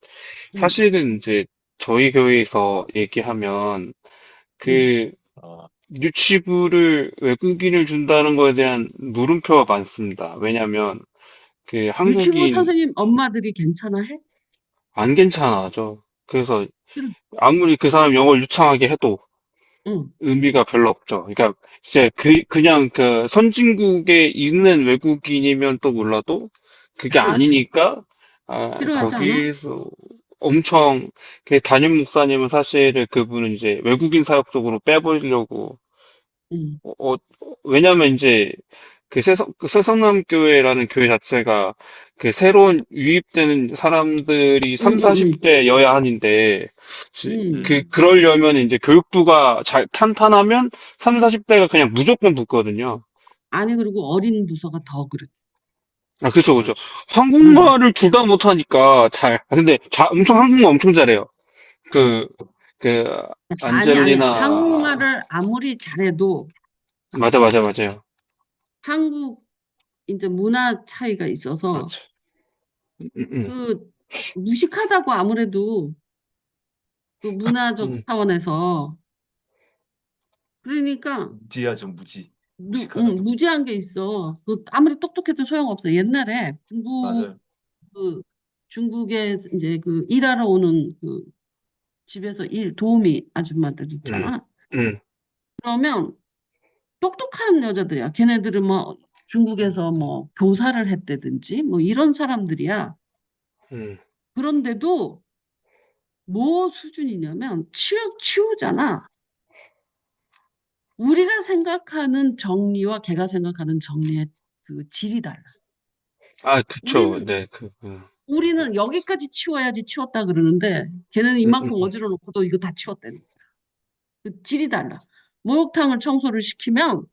응, 사실은 이제 저희 교회에서 얘기하면 응. 그 유치부를 외국인을 준다는 거에 대한 물음표가 많습니다. 왜냐면 그 유치부 한국인 선생님 엄마들이 괜찮아 해? 안 괜찮아져. 그래서 싫어. 아무리 그 사람 영어를 유창하게 해도 응, 의미가 별로 없죠. 그러니까 이제 그냥 그 선진국에 있는 외국인이면 또 몰라도 그게 그렇지. 아니니까 싫어하지 않아? 거기서 엄청, 그 담임 목사님은 사실은 그분은 이제 외국인 사역 쪽으로 빼버리려고, 음, 왜냐면 이제 그 새성남교회라는 교회 자체가 그 새로운 유입되는 사람들이 음, 3, 음, 40대 여야한인데, 음. 그러려면 이제 교육부가 잘 탄탄하면 3, 40대가 그냥 무조건 붙거든요. 아니, 그리고 어린 부서가 더 그래. 아, 그쵸, 그쵸. 그렇지. 음. 한국말을 둘 다 못하니까 근데 한국말 엄청 잘해요. 그, 그, 아니. 안젤리나, 한국말을 아무리 잘해도 맞아, 맞아, 맞아요. 한국 이제 문화 차이가 있어서 그렇지. 음, 그 무식하다고 아무래도 그 문화적 음, 차원에서 그러니까 무지하죠, 무지. 무식하다고. 무지한 게 있어. 그 아무리 똑똑해도 소용없어. 옛날에 맞아요. 그 중국에 이제 그 일하러 오는 그 집에서 도우미 아줌마들 음, 있잖아. 음, 그러면 똑똑한 여자들이야. 걔네들은 뭐 중국에서 뭐 교사를 했다든지 뭐 이런 사람들이야. 음. 그런데도 뭐 수준이냐면 치우잖아. 우리가 생각하는 정리와 걔가 생각하는 정리의 그 질이 달라. 아, 그쵸. 우리는 네, 우리는 여기까지 치워야지 치웠다 그러는데 걔는 음, 이만큼 어지러 놓고도 이거 다 치웠다는 거야. 그 질이 달라. 목욕탕을 청소를 시키면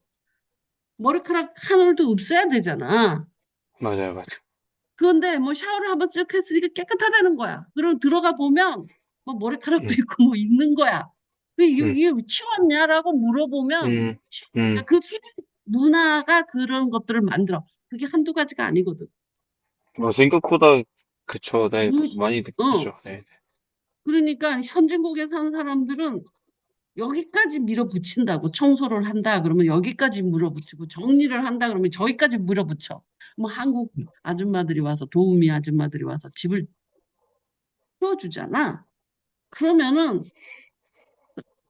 머리카락 한 올도 없애야 되잖아. 맞아요, 맞아요. 그런데 뭐 샤워를 한번 쭉 했으니까 깨끗하다는 거야. 그리고 들어가 보면 뭐 머리카락도 음, 있고 뭐 있는 거야. 음, 이게 치웠냐라고 물어보면 음, 음. 그 문화가 그런 것들을 만들어. 그게 한두 가지가 아니거든. 생각보다, 그쵸. 네, 무, 많이 어, 느끼죠. 네. 그러니까 선진국에 사는 사람들은 여기까지 밀어붙인다고 청소를 한다 그러면 여기까지 밀어붙이고 정리를 한다 그러면 저기까지 밀어붙여. 뭐 한국 아줌마들이 와서 도우미 아줌마들이 와서 집을 치워주잖아. 그러면은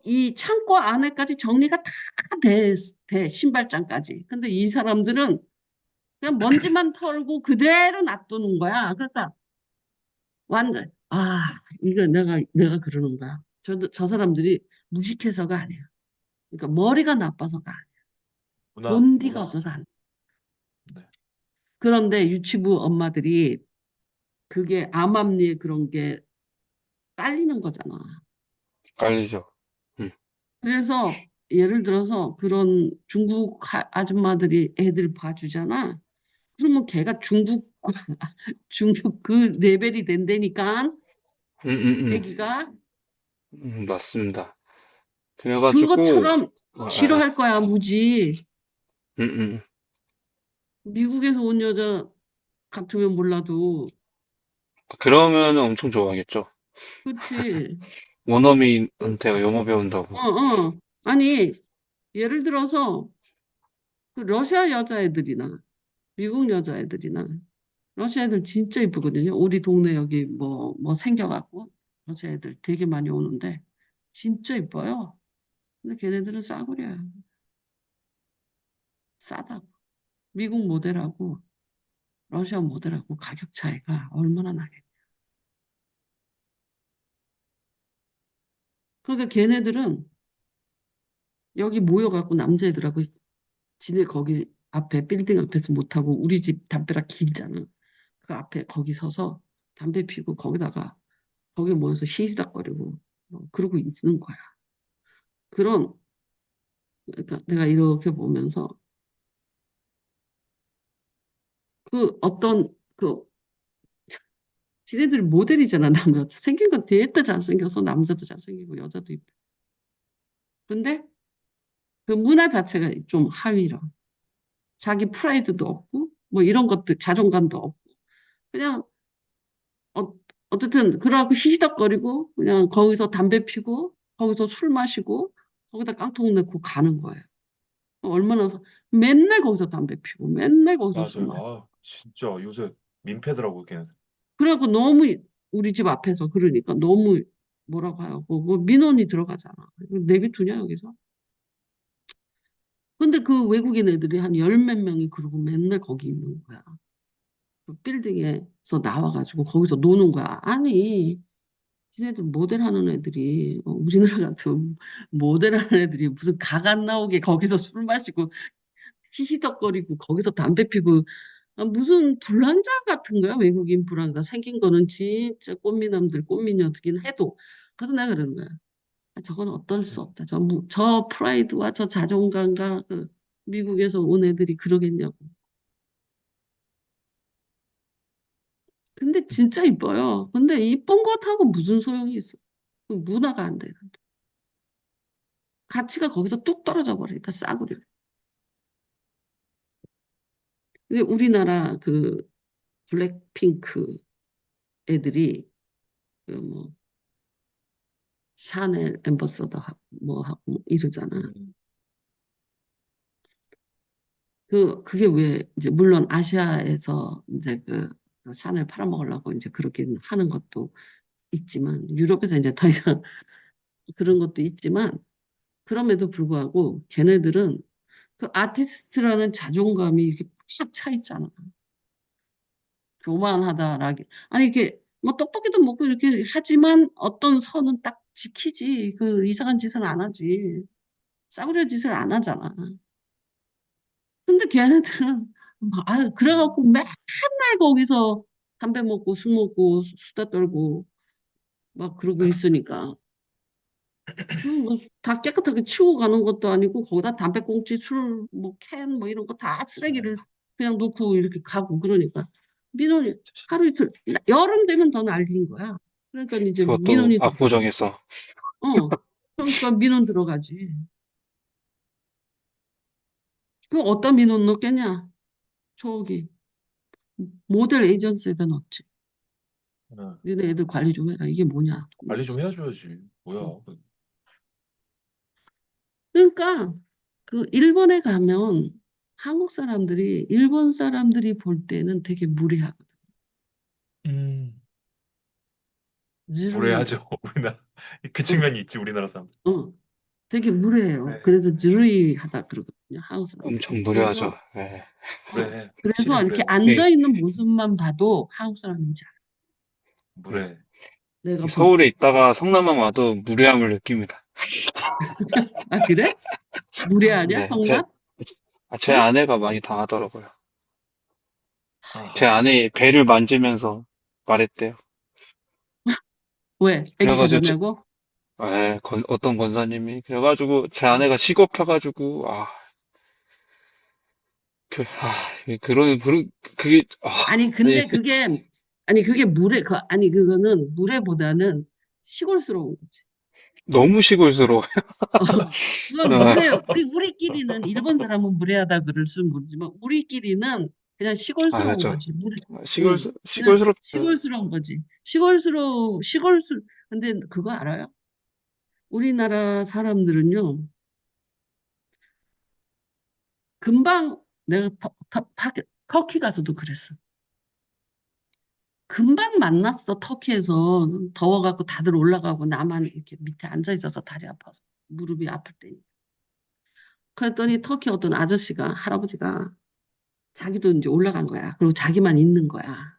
이 창고 안에까지 정리가 다 돼, 신발장까지. 근데 이 사람들은 그냥 먼지만 털고 그대로 놔두는 거야. 그러니까 완전 이거 내가 그러는 거야. 저 사람들이 무식해서가 아니야. 그러니까 머리가 나빠서가 아니야. 문화. 본디가 없어서 안 돼. 네. 그런데 유치부 엄마들이 그게 암암리에 그런 게 깔리는 거잖아. 깔리죠. 음, 그래서 예를 들어서 그런 중국 아줌마들이 애들 봐주잖아. 그러면 걔가 중국 그 레벨이 된다니까 음, 음, 음. 애기가 맞습니다. 그래가지고, 그것처럼 예, 싫어할 거야 무지. 음, 음. 미국에서 온 여자 같으면 몰라도 그러면 엄청 좋아하겠죠. 그렇지. 원어민한테 영어 배운다고. 아니 예를 들어서 그 러시아 여자애들이나 미국 여자애들이나 러시아 애들 진짜 이쁘거든요. 우리 동네 여기 뭐 생겨갖고 러시아 애들 되게 많이 오는데 진짜 이뻐요. 근데 걔네들은 싸구려야. 싸다고. 미국 모델하고 러시아 모델하고 가격 차이가 얼마나 나겠냐. 그러니까 걔네들은 여기 모여갖고 남자애들하고 지네 거기 앞에 빌딩 앞에서 못하고 우리 집 담벼락 길잖아. 그 앞에 거기 서서 담배 피고 거기다가 거기 모여서 시시닥거리고 그러고 있는 거야. 그런 그러니까 내가 이렇게 보면서 그 어떤 그 지네들이 모델이잖아. 남자 생긴 건 되게 잘생겨서 남자도 잘생기고 여자도 이쁘고. 근데 그 문화 자체가 좀 하위라. 자기 프라이드도 없고 뭐 이런 것들 자존감도 없고 그냥 어, 어쨌든 그러고 히히덕거리고 그냥 거기서 담배 피고 거기서 술 마시고 거기다 깡통 넣고 가는 거예요. 얼마나 맨날 거기서 담배 피고 맨날 거기서 술 맞아요. 마시고 진짜 요새 민폐더라고, 걔네들. 그래갖고 너무 우리 집 앞에서 그러니까 너무 뭐라고 하고 뭐 민원이 들어가잖아. 내비두냐 여기서? 근데 그 외국인 애들이 한 열 몇 명이 그러고 맨날 거기 있는 거야. 그 빌딩에서 나와가지고 거기서 노는 거야. 아니 지네들 모델하는 애들이 우리나라 같은 모델하는 애들이 무슨 각 안 나오게 거기서 술 마시고 히히덕거리고 거기서 담배 피고 무슨 불량자 같은 거야 외국인 불량자 생긴 거는 진짜 꽃미남들 꽃미녀들긴 해도 그래서 내가 그러는 거야 저건 어떨 수 음. 없다 저 프라이드와 저 자존감과 그 미국에서 온 애들이 그러겠냐고 근데 진짜 이뻐요 근데 이쁜 것하고 무슨 소용이 있어 그 문화가 안 돼. 가치가 거기서 뚝 떨어져 버리니까 싸구려. 근데 우리나라 그 블랙핑크 애들이 그 뭐 샤넬 앰버서더 뭐 하고 이러잖아. 음. 그게 왜 이제 물론 아시아에서 이제 그 샤넬 팔아먹으려고 이제 그렇게 하는 것도 있지만 유럽에서 이제 더 이상 그런 것도 있지만 그럼에도 불구하고 걔네들은 그 아티스트라는 자존감이 이렇게 팍 차 있잖아. 교만하다라기. 아니, 이게, 뭐, 떡볶이도 먹고 이렇게 하지만 어떤 선은 딱 지키지. 그 이상한 짓은 안 하지. 싸구려 짓을 안 하잖아. 근데 걔네들은, 음. 그래갖고 맨날 거기서 담배 먹고 술 먹고 수다 떨고 막 그러고 있으니까. 뭐, 다 깨끗하게 치우고 가는 것도 아니고, 거기다 담배꽁치, 술, 뭐, 캔, 뭐, 이런 거 다 쓰레기를 그냥 놓고 이렇게 가고, 그러니까. 민원이 하루 이틀, 여름 되면 더 날린 거야. 그러니까 이제 그것도 민원이, 압구정에서. 어, 그러니까 민원 들어가지. 그 어디다 민원 넣겠냐? 저기, 모델 에이전시에다 넣었지. 응. 니네 애들 관리 좀 해라. 이게 뭐냐. 관리 좀 해줘야지. 어. 뭐야? 그러니까, 그 일본에 가면 한국 사람들이, 일본 사람들이 볼 때는 되게 무례하거든. 음. 지루해. 무례하죠. 우리나라 그 어, 측면이 있지 우리나라 사람. 어, 되게 무례해요. 무례. 그래서 지루하다 그러거든요. 한국 사람들이. 엄청 그래서, 무료하죠. 예. 무례해. 확실히 그래서 이렇게 무례해. 예. 앉아 있는 모습만 봐도 한국 사람인지 알아. 예. 무례해. 내가 볼 서울에 때. 있다가 성남만 와도 무료함을 느낍니다. 아, 그래? 무례하냐, 네. 제, 성남? 제 어? 아내가 많이 당하더라고요. 제 아하. 아내 배를 만지면서 말했대요. 왜? 애기 그래가지고, 가졌냐고? 어떤 권사님이. 그래가지고, 제 아내가 식업해가지고, 그게, 아니, 아니, 근데 그게, 아니, 그게 아니, 그거는 무례보다는 시골스러운 거지. 너무 시골스러워. 그건 우리끼리는 일본 사람은 무례하다 그럴 수는 모르지만 우리끼리는 그냥 시골스러운 알죠. 거지. 응, 그냥 시골스럽죠. 시골스러운 거지. 근데 그거 알아요? 우리나라 사람들은요, 금방 내가 터키 가서도 그랬어. 금방 만났어, 터키에서. 더워갖고 다들 올라가고 나만 이렇게 밑에 앉아 있어서 다리 아파서 무릎이 아플 때. 그랬더니 터키 어떤 아저씨가, 할아버지가 자기도 이제 올라간 거야. 그리고 자기만 있는 거야.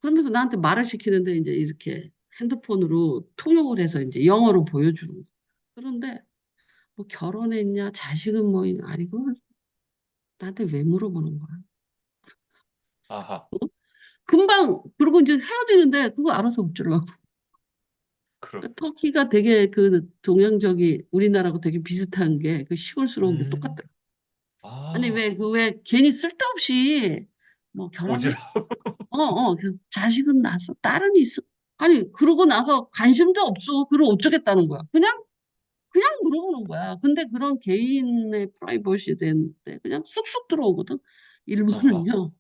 그러면서 나한테 말을 시키는데 이제 이렇게 핸드폰으로 통역을 해서 이제 영어로 보여주는 거야. 그런데 뭐 결혼했냐, 자식은 뭐 있냐, 아니 그걸 나한테 왜 물어보는 거야? 아하. 금방 그러고 이제 헤어지는데 그거 알아서 어쩌려고. 그럼. 그러니까 터키가 되게 그 동양적이 우리나라하고 되게 비슷한 게 그 시골스러운 게 음. 똑같더라. 아니 아. 왜 괜히 쓸데없이 뭐 오지랖. 결혼했어? 그 자식은 낳았어? 딸은 있어? 아니 그러고 나서 관심도 없어. 그럼 어쩌겠다는 거야? 그냥 물어보는 거야. 근데 그런 개인의 프라이버시에 대한데 그냥 쑥쑥 들어오거든. 아하. 일본은요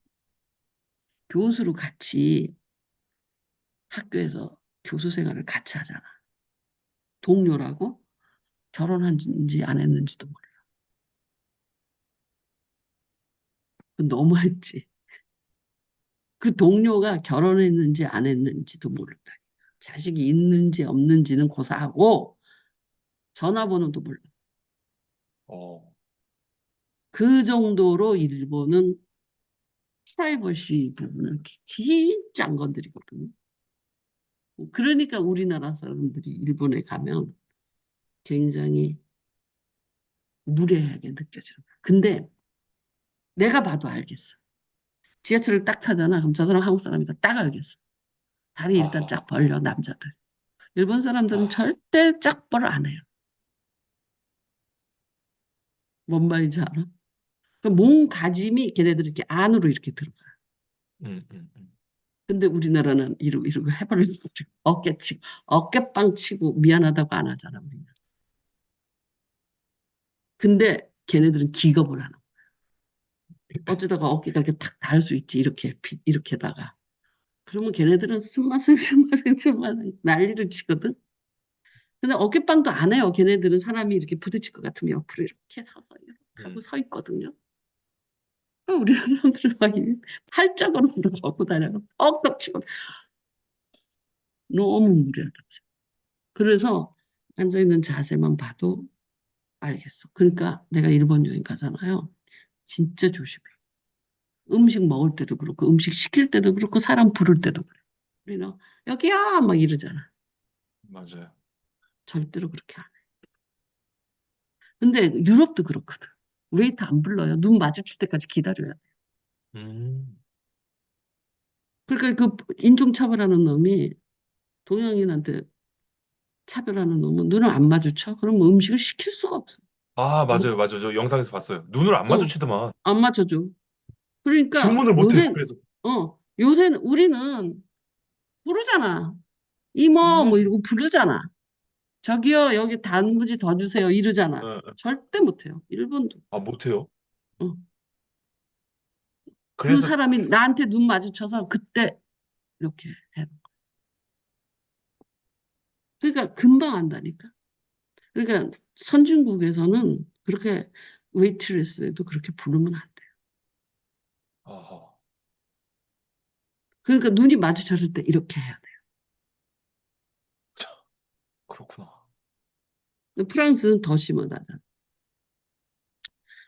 교수로 같이 학교에서 교수 생활을 같이 하잖아. 동료라고 결혼한지 안 했는지도 몰라. 그 너무했지. 그 동료가 결혼했는지 안 했는지도 모른다. 자식이 있는지 없는지는 고사하고 전화번호도 몰라. 어. 그 정도로 일본은 프라이버시 부분을 진짜 안 건드리거든요. 그러니까 우리나라 사람들이 일본에 가면 굉장히 무례하게 느껴져요. 근데 내가 봐도 알겠어. 지하철을 딱 타잖아. 그럼 저 사람 한국 사람이다. 딱 알겠어. 다리 일단 아하, 쫙 벌려, 남자들. 일본 사람들은 아, 절대 짝벌 안 해요. 뭔 말인지 알아? 그 몸가짐이 걔네들 이렇게 안으로 이렇게 들어가. 음, 음, 음. 근데 우리나라는 이러고 해버리고 어깨빵 치고 미안하다고 안 하잖아, 우리는. 근데 걔네들은 기겁을 하는 거야. 어쩌다가 어깨가 이렇게 탁 닿을 수 있지, 이렇게다가. 그러면 걔네들은 스마승 난리를 치거든. 근데 어깨빵도 안 해요. 걔네들은 사람이 이렇게 부딪힐 것 같으면 옆으로 이렇게 서서 이렇게 하고 음. 서 있거든요. 우리 사람들은 막 팔짝으로 걷고 다녀요. 억 치고 너무 무리하다. 그래서 앉아있는 자세만 봐도 알겠어. 그러니까 내가 일본 여행 가잖아요. 진짜 조심해. 음식 먹을 때도 그렇고, 음식 시킬 때도 그렇고, 사람 부를 때도 그래. 우리는 여기야! 막 이러잖아. 맞아요. 절대로 그렇게 안 해. 근데 유럽도 그렇거든. 웨이터 안 불러요. 눈 마주칠 때까지 기다려야 돼. 음. 그러니까 그 인종차별하는 놈이 동양인한테 차별하는 놈은 눈을 안 마주쳐? 그러면 음식을 시킬 수가 없어. 아, 뭐, 맞아요, 맞아요. 저 영상에서 봤어요. 눈을 안 어, 마주치더만. 안 맞춰줘. 그러니까 주문을 못해요. 그래서 요새는 우리는 부르잖아. 이모 뭐 부르지. 이러고 부르잖아. 저기요 여기 단무지 더 주세요 이러잖아. 예, 예. 절대 못해요. 일본도. 아, 못해요. 어. 그 그래서 사람이 나한테 눈 마주쳐서 그때 이렇게 해. 그러니까 금방 안다니까. 그러니까 선진국에서는 그렇게 웨이트리스에도 그렇게 부르면 안 돼. 아하, 그러니까 눈이 마주쳤을 때 이렇게 해야 그렇구나. 돼. 프랑스는 더 심하다잖아.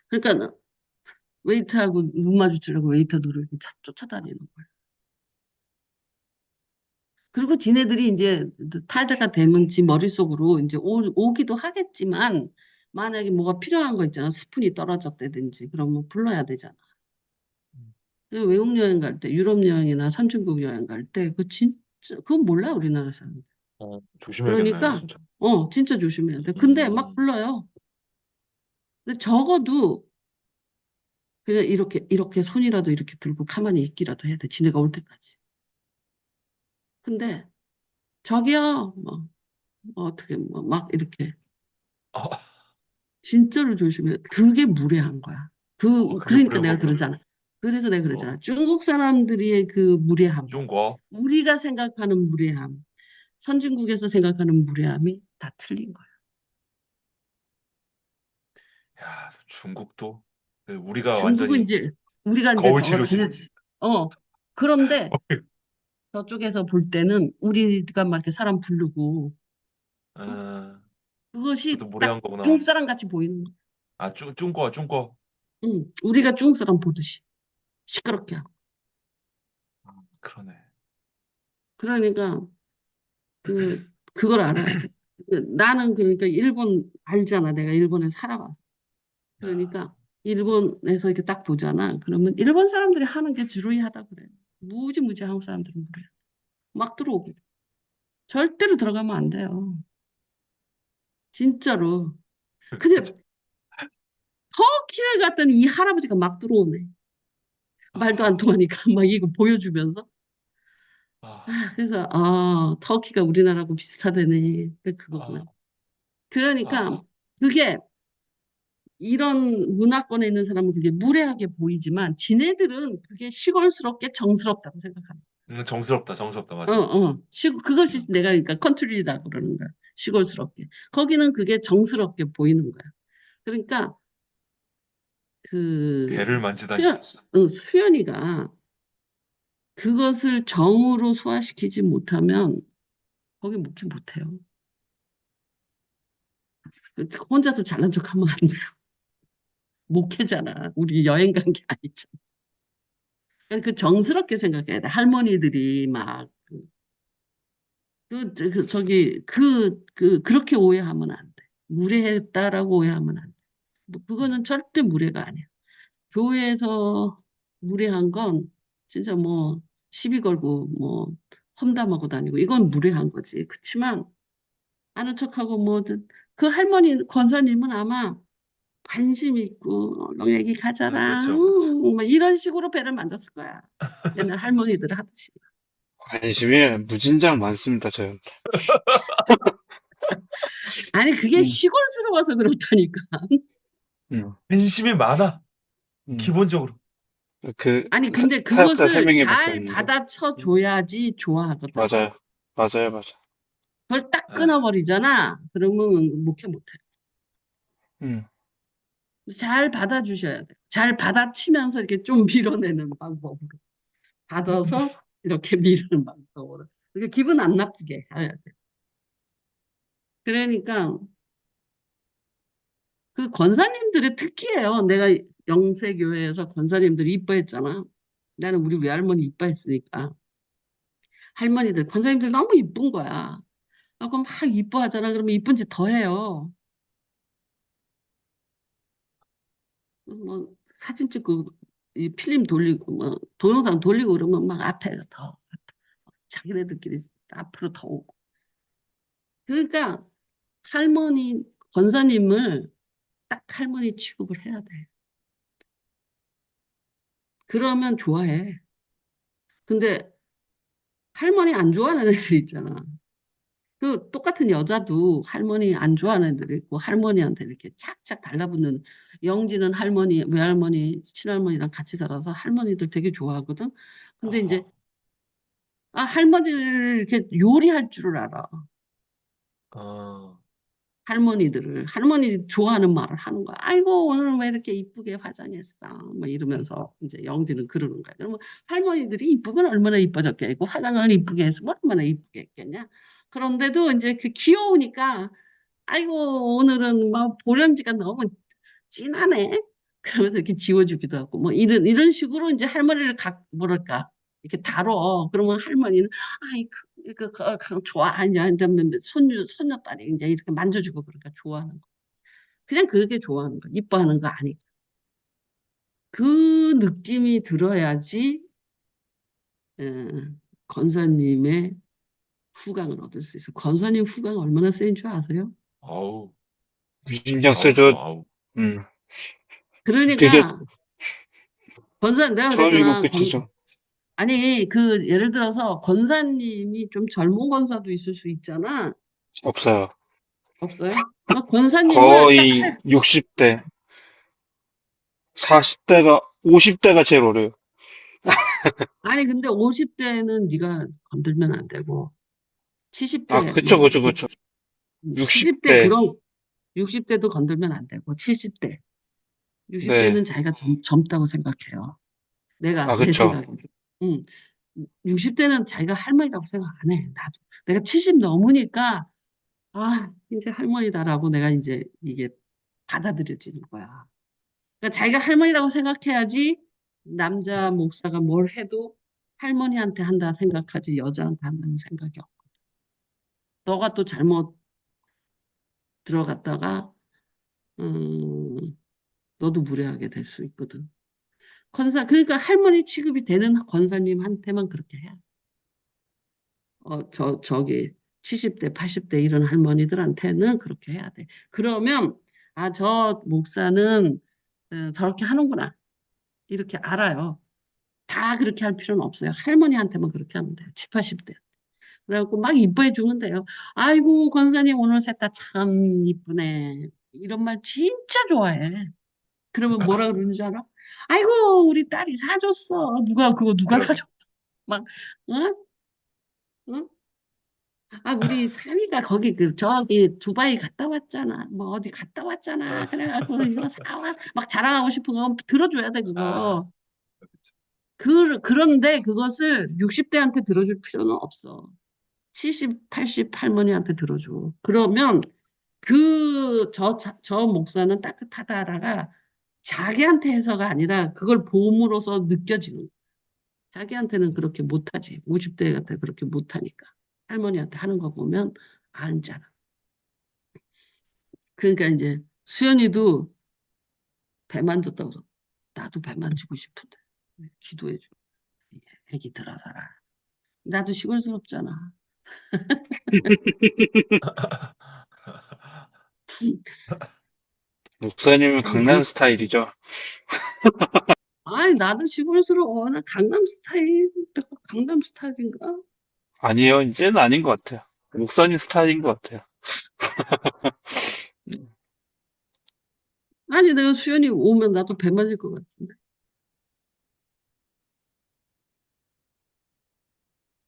그러니까 웨이트하고 눈 마주치려고 웨이터 노를 쫓아다니는 거야. 그리고 지네들이 이제 타자가 되면 지 머릿속으로 이제 오기도 하겠지만 만약에 뭐가 필요한 거 있잖아. 스푼이 떨어졌다든지 그러면 불러야 되잖아. 음. 그 외국 여행 갈 때, 유럽 여행이나 선진국 여행 갈 때, 그 진짜, 그건 몰라, 우리나라 사람들. 조심해야겠네, 그러니까, 진짜. 진짜 조심해야 돼. 근데 막 음. 불러요. 근데 적어도 그냥 이렇게 손이라도 이렇게 들고 가만히 있기라도 해야 돼. 지네가 올 때까지. 근데, 저기요, 뭐 어떻게, 막 이렇게. 아, 진짜로 조심해. 그게 무례한 거야. 그게 그러니까 무료한 내가 거구나. 그러잖아. 그래서 내가 어, 그러잖아. 중국 사람들의 그 무례함, 중과. 우리가 생각하는 무례함, 선진국에서 생각하는 무례함이 다 틀린 거야. 야, 중국도 우리가 중국은 완전히 이제 우리가 이제 거울 저거 치료지. 그런데 저쪽에서 볼 때는 우리가 막 이렇게 사람 부르고 어? 아, 그것도 그것이 무례한 딱 중국 거구나. 사람 같이 보이는 거야. 아, 중과, 중과. 응. 우리가 중국 사람 보듯이 시끄럽게 하고. 그러네. 그러니까 그걸 알아야 돼. 나는 그러니까 일본 알잖아. 내가 일본에 살아봐서. 아, 그러니까 일본에서 이렇게 딱 보잖아. 그러면 일본 사람들이 하는 게 주루이하다 그래. 무지무지 한국 사람들은 그래. 막 들어오고. 절대로 들어가면 안 돼요. 진짜로. 근데 터키를 갔더니 이 할아버지가 막 들어오네. 말도 안 아, 통하니까 막 이거 보여주면서. 아, 그래서 터키가 우리나라하고 비슷하다네. 그거구나. 아, 그러니까 아, 그게 이런 문화권에 있는 사람은 그게 무례하게 보이지만 지네들은 그게 시골스럽게 정스럽다고 생각합니다. 정스럽다, 정스럽다, 어, 맞아. 어. 그것이 음, 내가 그러니까 컨트리라고 그러는 거야. 시골스럽게. 거기는 그게 정스럽게 보이는 거야. 그러니까 그 배를 만지다니. 수연이가 그것을 정으로 소화시키지 못하면 거기 목회 못해요. 혼자서 잘난 척하면 안 돼요. 목회잖아. 우리 여행 간 게 아니잖아. 그 정스럽게 생각해야 돼. 할머니들이 막. 그렇게 오해하면 안 돼. 무례했다라고 오해하면 안 돼. 뭐 그거는 절대 무례가 아니야. 교회에서 무례한 건 진짜 뭐 시비 걸고 뭐 험담하고 다니고 이건 무례한 거지. 그렇지만 아는 척하고 뭐든 그 할머니 권사님은 아마 관심 있고 너 얘기 가져라 그렇죠, 그렇죠. 뭐 이런 식으로 배를 만졌을 거야. 옛날 할머니들 하듯이. 관심이 무진장 많습니다, 저한테. 아니 그게 음, 시골스러워서 그렇다니까. 음, 관심이 많아, 음. 기본적으로. 아니 근데 사역자 세 그것을 명이밖에 잘 없는데. 받아쳐 음, 줘야지 좋아하거든. 맞아요. 맞아요, 맞아요. 그걸 딱 아, 끊어버리잖아. 그러면 못해. 음, 잘 받아주셔야 돼. 잘 받아치면서 이렇게 좀 밀어내는 방법으로. 받아서 이렇게 미루는 방법으로. 그러니까 기분 안 나쁘게 해야 돼. 그러니까 그 권사님들의 특기예요. 내가 영세교회에서 권사님들이 이뻐했잖아. 나는 우리 외할머니 이뻐했으니까. 할머니들, 권사님들 너무 이쁜 거야. 아, 그럼 막 이뻐하잖아. 그러면 이쁜 짓 더 해요. 뭐 사진 찍고 이 필름 돌리고 뭐 동영상 돌리고 그러면 막 앞에 더 자기네들끼리 앞으로 더 오고. 그러니까 할머니 권사님을 딱 할머니 취급을 해야 돼. 그러면 좋아해. 근데 할머니 안 좋아하는 애들 있잖아. 그 똑같은 여자도 할머니 안 좋아하는 애들 있고 할머니한테 이렇게 착착 달라붙는 영지는 할머니, 외할머니, 친할머니랑 같이 살아서 할머니들 되게 좋아하거든. 근데 이제 어허. 할머니를 이렇게 요리할 줄을 알아. 어, 할머니들을 할머니 좋아하는 말을 하는 거야. 아이고 오늘 왜 이렇게 이쁘게 화장했어? 뭐 이러면서 이제 영지는 그러는 거야. 그러면 할머니들이 이쁘면 얼마나 이뻐졌겠고 화장을 이쁘게 했으면 얼마나 이쁘게 했겠냐. 그런데도 이제 그 귀여우니까 아이고 오늘은 막 보령지가 너무 진하네. 그러면서 이렇게 지워주기도 하고 뭐 이런 식으로 이제 할머니를 뭐랄까 이렇게 다뤄. 그러면 할머니는 아이 좋아 아니야. 손녀딸이 이제 이렇게 만져주고 그러니까 좋아하는 거. 그냥 그렇게 좋아하는 거. 이뻐하는 거 아니고. 그 느낌이 들어야지 어, 권사님의 후광을 얻을 수 있어. 권사님 후광 얼마나 센 줄 아세요? 아우, 무진장 아우, 저, 쓰죠. 아우. 음, 그게 그러니까 내가 처음이고 그랬잖아. 끝이죠. 아니 그 예를 들어서 권사님이 좀 젊은 권사도 있을 수 있잖아. 없어요. 없어요? 권사님을 딱 거의 60대, 40대가, 50대가 제일 어려요. 아니 근데 50대는 네가 건들면 안 되고 아, 70대 그쵸, 그쵸, 그쵸. 70대 60대, 60대도 건들면 안 되고 70대 네. 60대는 자기가 젊다고 생각해요. 아, 내 그쵸. 생각에. 응. 60대는 자기가 할머니라고 생각 안 해. 나도. 내가 70 넘으니까 이제 할머니다라고 내가 이제 이게 받아들여지는 거야. 그러니까 자기가 할머니라고 생각해야지 남자 목사가 뭘 해도 할머니한테 한다 생각하지 여자한테 한다는 생각이 없고. 너가 또 잘못 들어갔다가 음, 너도 무례하게 될 수 있거든. 그러니까 할머니 취급이 되는 권사님한테만 그렇게 해야 돼. 저기 70대, 80대 이런 할머니들한테는 그렇게 해야 돼. 그러면 저 목사는 저렇게 하는구나. 이렇게 알아요. 다 그렇게 할 필요는 없어요. 할머니한테만 그렇게 하면 돼요. 7, 80대. 그래갖고 막 이뻐해 주면 돼요. 아이고, 권사님 오늘 셋 다 참 이쁘네. 이런 말 진짜 좋아해. 그러면 뭐라 그러는 줄 알아? 아이고, 우리 딸이 사줬어. 누가 사줬? 막, 응? 응? 우리 사위가 거기 저기 두바이 갔다 왔잖아. 뭐 어디 갔다 왔잖아. 그래갖고 이거 사와. 막 자랑하고 싶은 거 들어줘야 돼, 아, 그거. 그런데 그것을 60대한테 들어줄 필요는 없어. 70, 80 할머니한테 들어줘. 그러면 저 목사는 따뜻하다라가 자기한테 해서가 아니라 그걸 봄으로써 느껴지는. 자기한테는 그렇게 못하지. 50대한테 그렇게 못하니까. 할머니한테 하는 거 보면 알잖아. 그러니까 이제 수연이도 배 만졌다고 그러 나도 배 만지고 싶은데 기도해줘. 애기 들어서라. 나도 시골스럽잖아. 목사님은 아니 그 강남 스타일이죠. 아니 나도 시골스러워. 나 강남 스타일 강남 스타일인가? 아니요, 이제는 아닌 것 같아요. 목사님 스타일인 것 같아요. 아니 내가 수연이 오면 나도 배 맞을 것 같은데.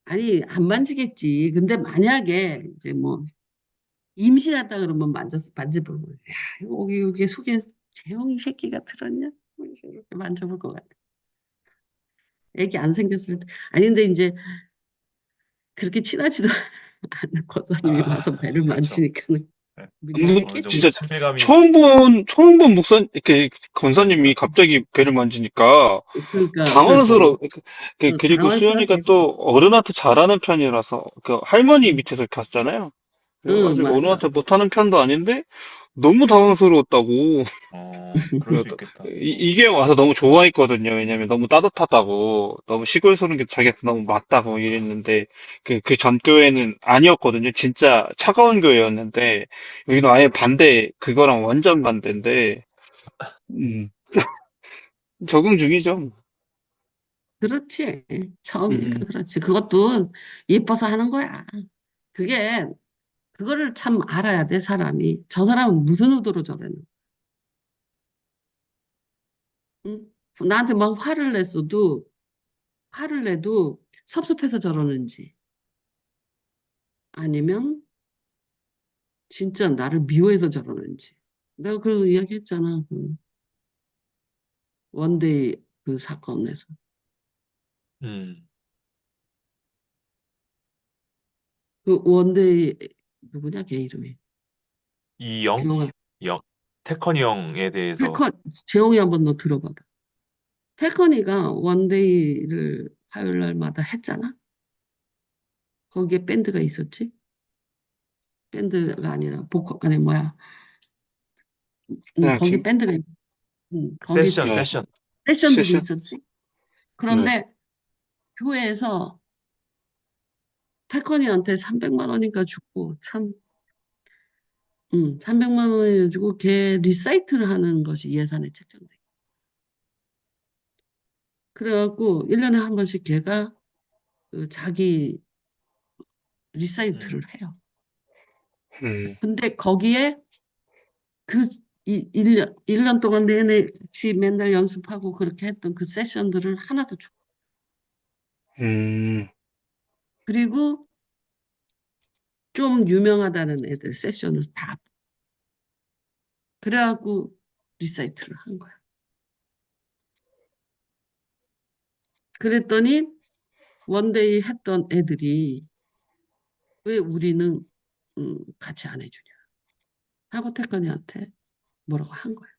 아니 안 만지겠지. 근데 만약에 이제 뭐 임신했다 그러면 만져보고 야 여기 속에 재홍이 새끼가 들었냐? 뭐 이렇게 만져볼 것 같아. 애기 안 생겼을 때. 아니 근데 이제 그렇게 친하지도 않은 권사님이 와서 배를 그렇죠. 만지니까는 네. 근데 어느 믿어야겠지. 정도 진짜 친밀감이, 처음 본 이렇게 그러니까, 권사님이 갑자기 배를 만지니까 그러니까 그렇지. 당황스러워. 그리고 수연이가 당황스럽겠지. 또 어른한테 잘하는 편이라서 그 할머니 응, 밑에서 갔잖아요. 응, 그래가지고 맞아. 어른한테 못하는 편도 아닌데 너무 당황스러웠다고. 그럴 수 있겠다. 이게 와서 너무 좋아했거든요. 왜냐면 너무 따뜻하다고, 너무 시골스러운 게 자기한테 너무 맞다고 이랬는데, 그 전 교회는 아니었거든요. 진짜 차가운 교회였는데, 여기는 아예 반대, 그거랑 완전 반대인데, 음, 적응 중이죠. 그렇지. 처음이니까 음, 그렇지. 그것도 예뻐서 하는 거야. 그게 그거를 참 알아야 돼, 사람이. 저 사람은 무슨 의도로 저랬는. 응? 나한테 막 화를 내도 섭섭해서 저러는지 아니면 진짜 나를 미워해서 저러는지. 내가 그 이야기 했잖아. 그 원데이 그 사건에서. 음, 그 원데이 누구냐, 걔 이름이. 이영, 재용아. 영, 태컨이 형에 대해서, 재용이 한번 너 들어봐봐. 태con이가 원데이를 화요일 날마다 했잖아. 거기에 밴드가 있었지. 밴드가 아니라 아니 뭐야. 그냥 거기 지금, 밴드가 거기 세션, 네, 세션. 세션들이 세션? 있었지. 네. 그런데 교회에서 태con이한테 300만 원인가 주고 참 300만 원을 주고 걔 리사이트를 하는 것이 예산에 책정돼. 그래갖고 1년에 한 번씩 걔가 그 자기 음, 리사이트를 해요. 음, 근데 거기에 그 1년 동안 내내 같이 맨날 연습하고 그렇게 했던 그 세션들을 하나도 줘. 음, 그리고 좀 유명하다는 애들 세션을 다 그래갖고 리사이트를 한 거야. 그랬더니 원데이 했던 애들이 왜 우리는 같이 안 해주냐 하고 태권이한테 뭐라고 한 거야.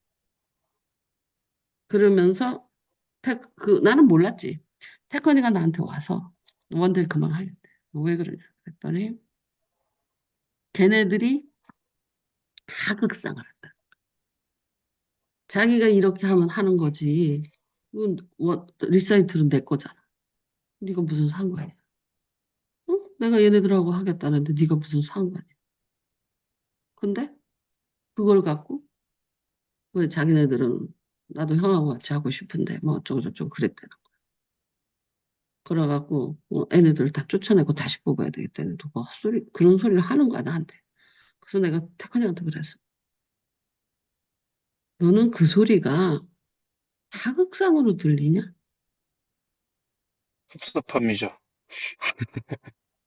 그러면서 나는 몰랐지. 태권이가 나한테 와서 원데이 그만하겠대. 왜 그러냐 그랬더니 걔네들이 하극상을 한다. 자기가 이렇게 하면 하는 거지. 리사이틀은 내 거잖아. 네가 무슨 상관이야? 어? 내가 얘네들하고 하겠다는데 네가 무슨 상관이야? 근데 그걸 갖고 왜 자기네들은 나도 형하고 같이 하고 싶은데 뭐 어쩌고저쩌고 그랬대는 거야. 그래갖고 애네들 다 쫓아내고 다시 뽑아야 되겠다는 뭐 그런 소리를 하는 거야 나한테. 그래서 내가 태권이한테 그랬어. 너는 그 소리가 하극상으로 들리냐? 섭섭함이죠.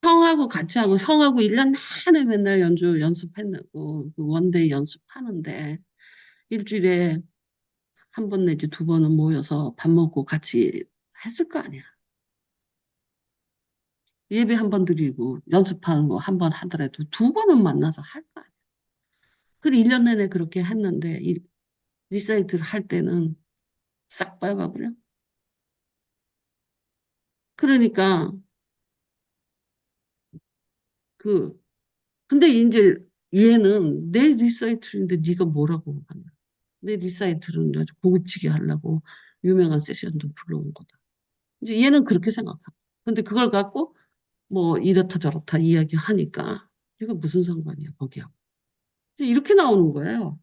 형하고 같이 하고 형하고 1년 내내 맨날 연습했고 그 원데이 연습하는데 일주일에 한 번 내지 두 번은 모여서 밥 먹고 같이 했을 거 아니야. 예배 한 번 드리고 연습하는 거 한 번 하더라도 두 번은 만나서 할 거 아니야. 그리고 1년 내내 그렇게 했는데 리사이트를 할 때는 싹 밟아버려. 그러니까 그, 근데 이제 얘는 내 리사이틀인데 네가 뭐라고 하냐. 내 리사이틀은 아주 고급지게 하려고 유명한 세션도 불러온 거다. 이제 얘는 그렇게 생각하고. 근데 그걸 갖고 뭐 이렇다 저렇다 이야기하니까 이거 무슨 상관이야, 거기하고. 이제 이렇게 나오는 거예요.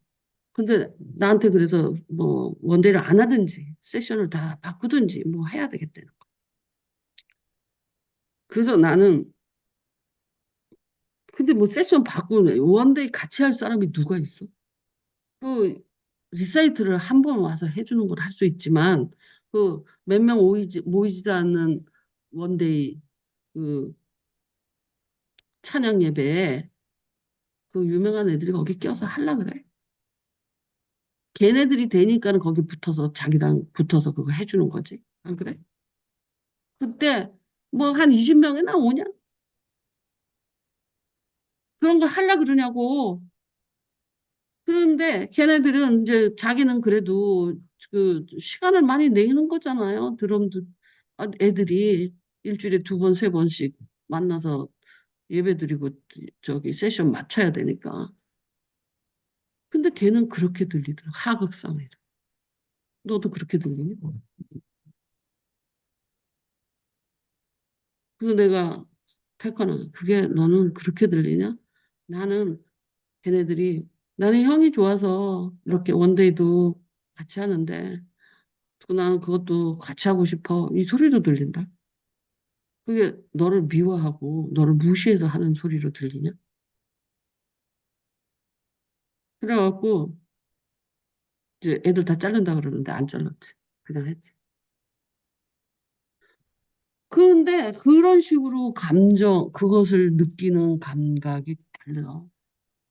근데 나한테 그래서 뭐 원데이를 안 하든지 세션을 다 바꾸든지 뭐 해야 되겠다는 거. 그래서 나는 근데 뭐 세션 바꾸네. 원데이 같이 할 사람이 누가 있어? 그 리사이트를 한 번 와서 해주는 걸 할 수 있지만 그 몇 명 모이지도 않는 원데이 그 찬양 예배에 그 유명한 애들이 거기 껴서 할라 그래. 걔네들이 되니까는 거기 붙어서 자기랑 붙어서 그거 해주는 거지. 안 그래? 그때 뭐 한 20명이나 오냐? 그런 걸 하려 그러냐고. 그런데 걔네들은 이제 자기는 그래도 그 시간을 많이 내는 거잖아요. 드럼도 애들이 일주일에 두 번, 세 번씩 만나서 예배드리고 저기 세션 맞춰야 되니까. 근데 걔는 그렇게 들리더라. 하극상이라. 너도 그렇게 들리니? 그래서 내가 탈거나 그게 너는 그렇게 들리냐? 나는 걔네들이 나는 형이 좋아서 이렇게 원데이도 같이 하는데 나는 그것도 같이 하고 싶어. 이 소리도 들린다. 그게 너를 미워하고 너를 무시해서 하는 소리로 들리냐? 그래갖고 이제 애들 다 자른다 그러는데 안 잘랐지. 그냥 했지. 그런데 그런 식으로 그것을 느끼는 감각이 달라.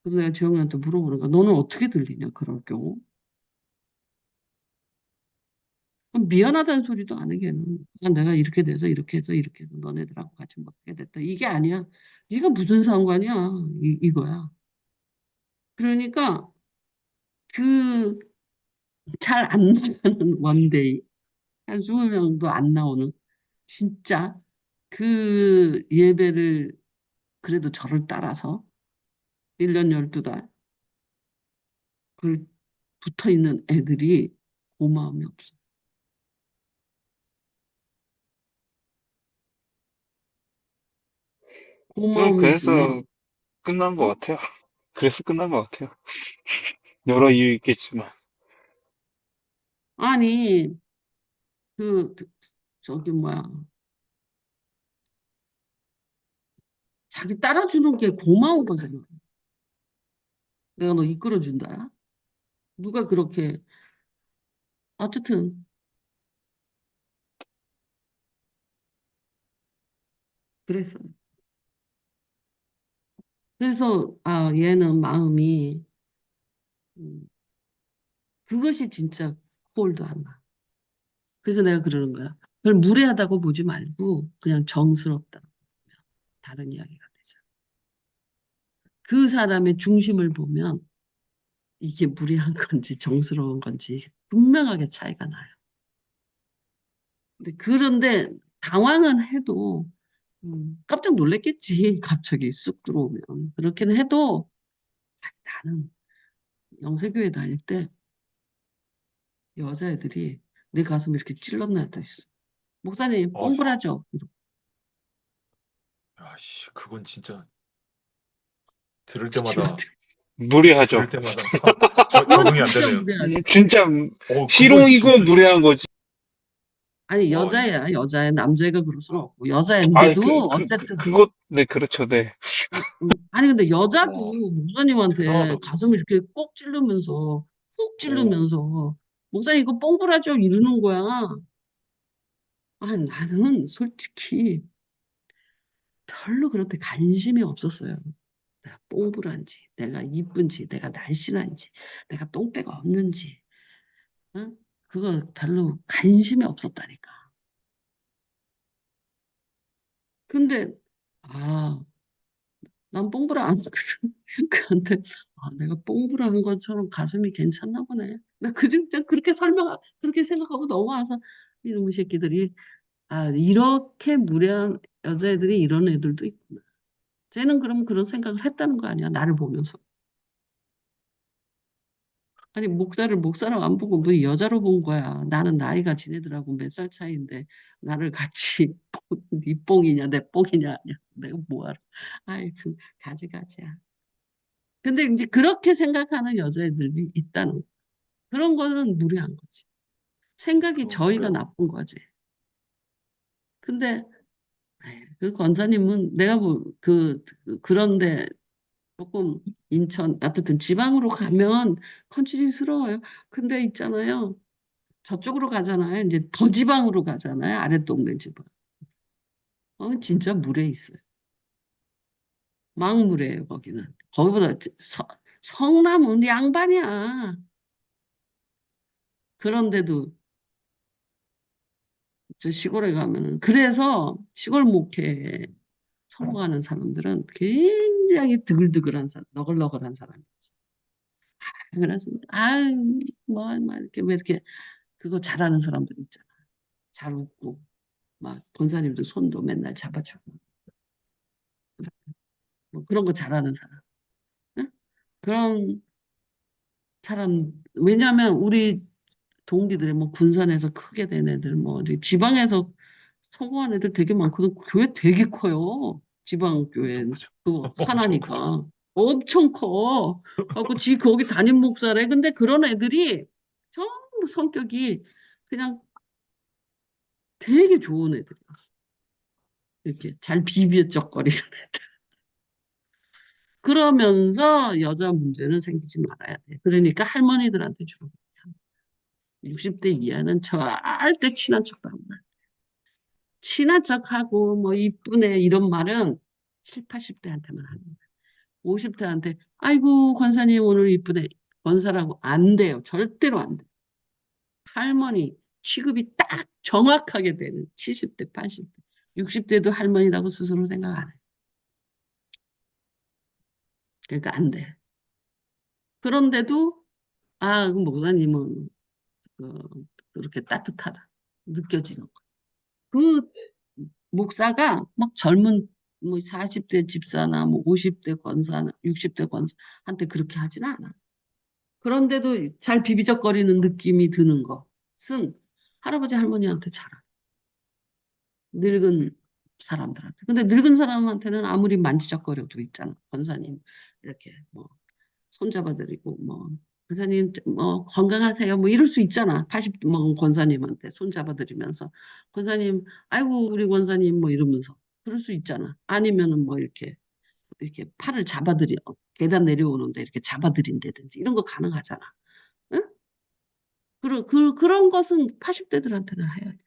그래서 내가 재영이한테 물어보는 거야. 너는 어떻게 들리냐, 그럴 경우? 그럼 미안하다는 소리도 안 해, 걔는. 그냥 내가 이렇게 돼서 이렇게 해서 이렇게 해서 너네들하고 같이 먹게 됐다. 이게 아니야. 네가 무슨 상관이야. 이거야. 그러니까 그 잘 안 나가는 원데이, 한 20명도 안 나오는, 진짜 그 예배를 그래도 저를 따라서 1년 12달 그 붙어 있는 애들이 고마움이 없어. 고마움이 있으면, 그래서 끝난 것 어? 같아요. 그래서 끝난 것 같아요. 여러 이유 있겠지만. 아니, 그, 저기 뭐야. 자기 따라주는 게 고마운 거잖아. 내가 너 이끌어준다. 누가 그렇게, 어쨌든, 그랬어. 그래서, 얘는 마음이, 음, 그것이 진짜 홀도 안 나. 그래서 내가 그러는 거야. 별 무례하다고 보지 말고, 그냥 정스럽다. 다른 이야기가 되죠. 그 사람의 중심을 보면, 이게 무례한 건지 정스러운 건지 분명하게 차이가 나요. 그런데 당황은 해도 깜짝 놀랐겠지. 갑자기 쑥 들어오면. 그렇게는 해도 나는 영세교회 다닐 때 여자애들이 내 가슴을 이렇게 찔렀나 했다 했어. 목사님 어, 뽕불하죠? 야, 씨, 그건 진짜 들을 기치가 때마다 무례하죠. 들을 때마다 그건 적응이 안 진짜 되네요. 무례하지. 진짜 그건 희롱이고 진짜 무례한 거지. 아니 이, 여자야 여자야 남자애가 그럴 수는 없고 아, 여자인데도 어쨌든 네, 그렇죠, 네. 아니 근데 여자도 와, 목사님한테 대단하다 그거. 가슴을 이렇게 꼭 찌르면서 푹 오, 찌르면서 목사님 이거 뽕불하죠 이러는 거야. 나는 솔직히 별로 그렇게 관심이 없었어요. 내가 뽕불한지, 내가 이쁜지, 내가 날씬한지, 내가 똥배가 없는지, 응? 그거 별로 관심이 없었다니까. 근데, 아, 난 뽕불 안 하거든. 그런데, 내가 뽕불 한 것처럼 가슴이 괜찮나 보네. 그냥 그렇게 그렇게 생각하고 넘어와서, 이놈의 새끼들이, 이렇게 무례한 여자애들이 이런 애들도 있구나. 쟤는 그럼 그런 생각을 했다는 거 아니야? 나를 보면서. 아니, 목사를 안 보고 뭐 여자로 본 거야. 나는 나이가 지네들하고 몇 살 차이인데 나를 같이 네 뽕이냐 내 뽕이냐 아니야. 내가 뭐하러. 하여튼 가지가지야. 근데 이제 그렇게 생각하는 여자애들이 있다는 거. 그런 거는 무례한 거지. 생각이 저희가 그래요. 나쁜 거지. 근데 그 권사님은 내가 그런데 조금 인천 어쨌든 지방으로 가면 컨츄리스러워요. 근데 있잖아요. 저쪽으로 가잖아요. 이제 더 지방으로 가잖아요. 아랫동네 지방. 진짜 물에 있어요. 막물에요, 거기는. 거기보다 성남은 양반이야. 그런데도 저 시골에 가면은 그래서 시골 목회 성공하는 사람들은 굉장히 드글드글한 사람, 너글너글한 사람. 그래서 아유 뭐 이렇게 왜 이렇게 그거 잘하는 사람들 있잖아. 잘 웃고 막 권사님도 손도 맨날 잡아주고 뭐 그런 거 잘하는 사람. 응? 그런 사람 왜냐하면 우리 동기들의 뭐 군산에서 크게 된 애들 뭐 이제 지방에서 성공한 애들 되게 많거든. 교회 되게 커요. 지방 교회 엄청 크죠. 그거 엄청 크죠. 하나니까 엄청 커. 하고 지 거기 담임 목사래. 근데 그런 애들이 전부 성격이 그냥 되게 좋은 애들이었어. 이렇게 잘 비비적거리는 애들. 그러면서 여자 문제는 생기지 말아야 돼. 그러니까 할머니들한테 주로 60대 이하는 절대 친한 척도 안 나. 친한 척하고 뭐 이쁘네 이런 말은 7, 80대한테만 하는 거야. 50대한테 아이고 권사님 오늘 이쁘네. 권사라고 안 돼요. 절대로 안 돼. 할머니 취급이 딱 정확하게 되는 70대, 80대. 60대도 할머니라고 스스로 생각 안 해. 그러니까 안 돼. 그런데도 그 목사님은 그렇게 따뜻하다. 느껴지는 거. 그 목사가 막 젊은 뭐 40대 집사나 뭐 50대 권사나 60대 권사한테 그렇게 하진 않아. 그런데도 잘 비비적거리는 느낌이 드는 것은 할아버지 할머니한테 잘하. 늙은 사람들한테. 근데 늙은 사람한테는 아무리 만지작거려도 있잖아. 권사님 이렇게 뭐 손잡아드리고 뭐 권사님 뭐 건강하세요 뭐 이럴 수 있잖아. 80 먹은 권사님한테 손잡아드리면서 권사님 아이고 우리 권사님 뭐 이러면서 그럴 수 있잖아. 아니면은 뭐 이렇게 팔을 계단 내려오는데 이렇게 잡아드린다든지 이런 거 가능하잖아. 응? 그런 것은 80대들한테는 해야 돼.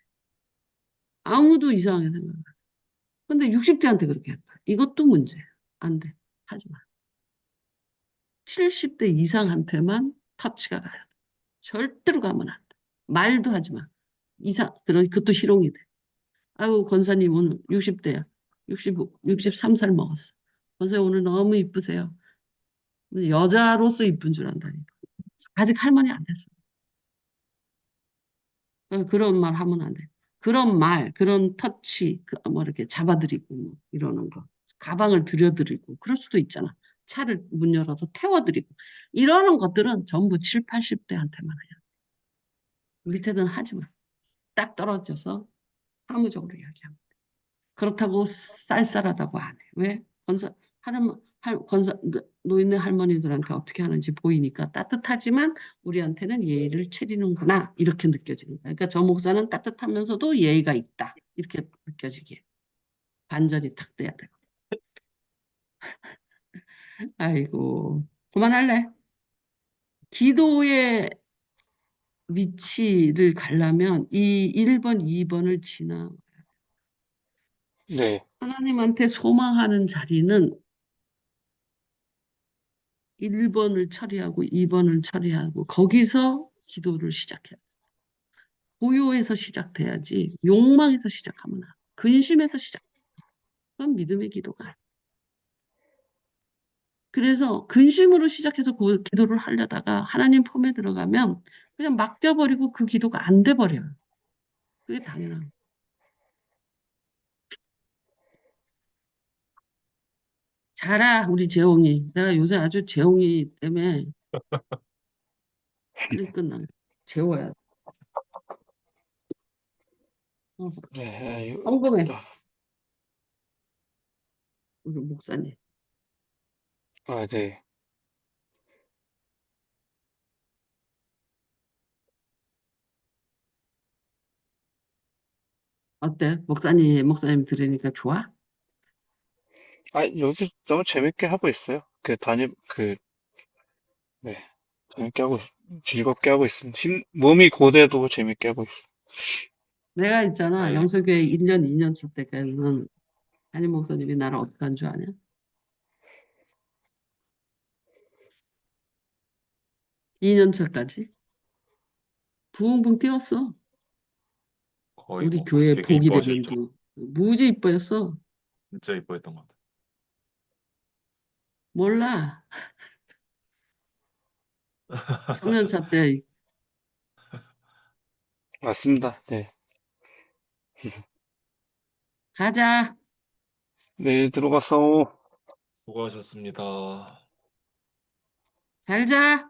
아무도 이상하게 생각 안 해. 근데 60대한테 그렇게 했다. 이것도 문제야. 안 돼. 하지 마. 70대 이상한테만 터치가 가야 돼. 절대로 가면 안 돼. 말도 하지 마. 그것도 희롱이 돼. 아유, 권사님 오늘 60대야. 65, 63살 먹었어. 권사님 오늘 너무 이쁘세요. 여자로서 이쁜 줄 안다니까. 아직 할머니 안 됐어. 그런 말 하면 안 돼. 그런 말, 그런 터치, 뭐 이렇게 잡아드리고 뭐 이러는 거. 가방을 들여드리고 그럴 수도 있잖아. 차를 문 열어서 태워드리고 이러는 것들은 전부 7, 80대한테만 해요. 밑에는 하지 마. 딱 떨어져서 사무적으로 이야기하면. 그렇다고 쌀쌀하다고 안 해. 왜? 노인네 할머니들한테 어떻게 하는지 보이니까 따뜻하지만 우리한테는 예의를 차리는구나. 이렇게 느껴지는 거야. 그러니까 저 목사는 따뜻하면서도 예의가 있다. 이렇게 느껴지게. 반전이 탁 돼야 돼. 아이고. 그만할래. 기도의 위치를 가려면 이 1번, 2번을 지나 네. 하나님한테 소망하는 자리는 1번을 처리하고 2번을 처리하고 거기서 기도를 시작해야 돼. 고요에서 시작돼야지 욕망에서 시작하면 안 돼. 근심에서 시작. 그건 믿음의 기도가 아니야. 그래서 근심으로 시작해서 기도를 하려다가 하나님 폼에 들어가면 그냥 맡겨버리고 그 기도가 안 돼버려요. 그게 당연한 거예요. 자라, 우리 재홍이. 내가 요새 아주 재홍이 때문에 빨리 끝나. 재워야 돼. 어, 네, 궁금해, 우리 목사님. 네. 어때? 목사님 들으니까 좋아? 여기 너무 재밌게 하고 있어요. 네. 재밌게 하고, 즐겁게 하고 있습니다. 몸이 고돼도 재밌게 하고 있어요. 내가 있잖아. 네. 영서교회 1년, 2년 차 때까지는 담임 목사님이 나를 어떻게 한 줄 아냐? 2년 차까지. 붕붕 뛰었어. 거의 우리 뭐 교회 되게 복이 이뻐하셨죠. 되는데. 무지 이뻐였어. 진짜 이뻐했던 것 같아요. 몰라. 3년 차 때 맞습니다. 네. 가자. 네, 들어가서. 수고하셨습니다. 잘 자.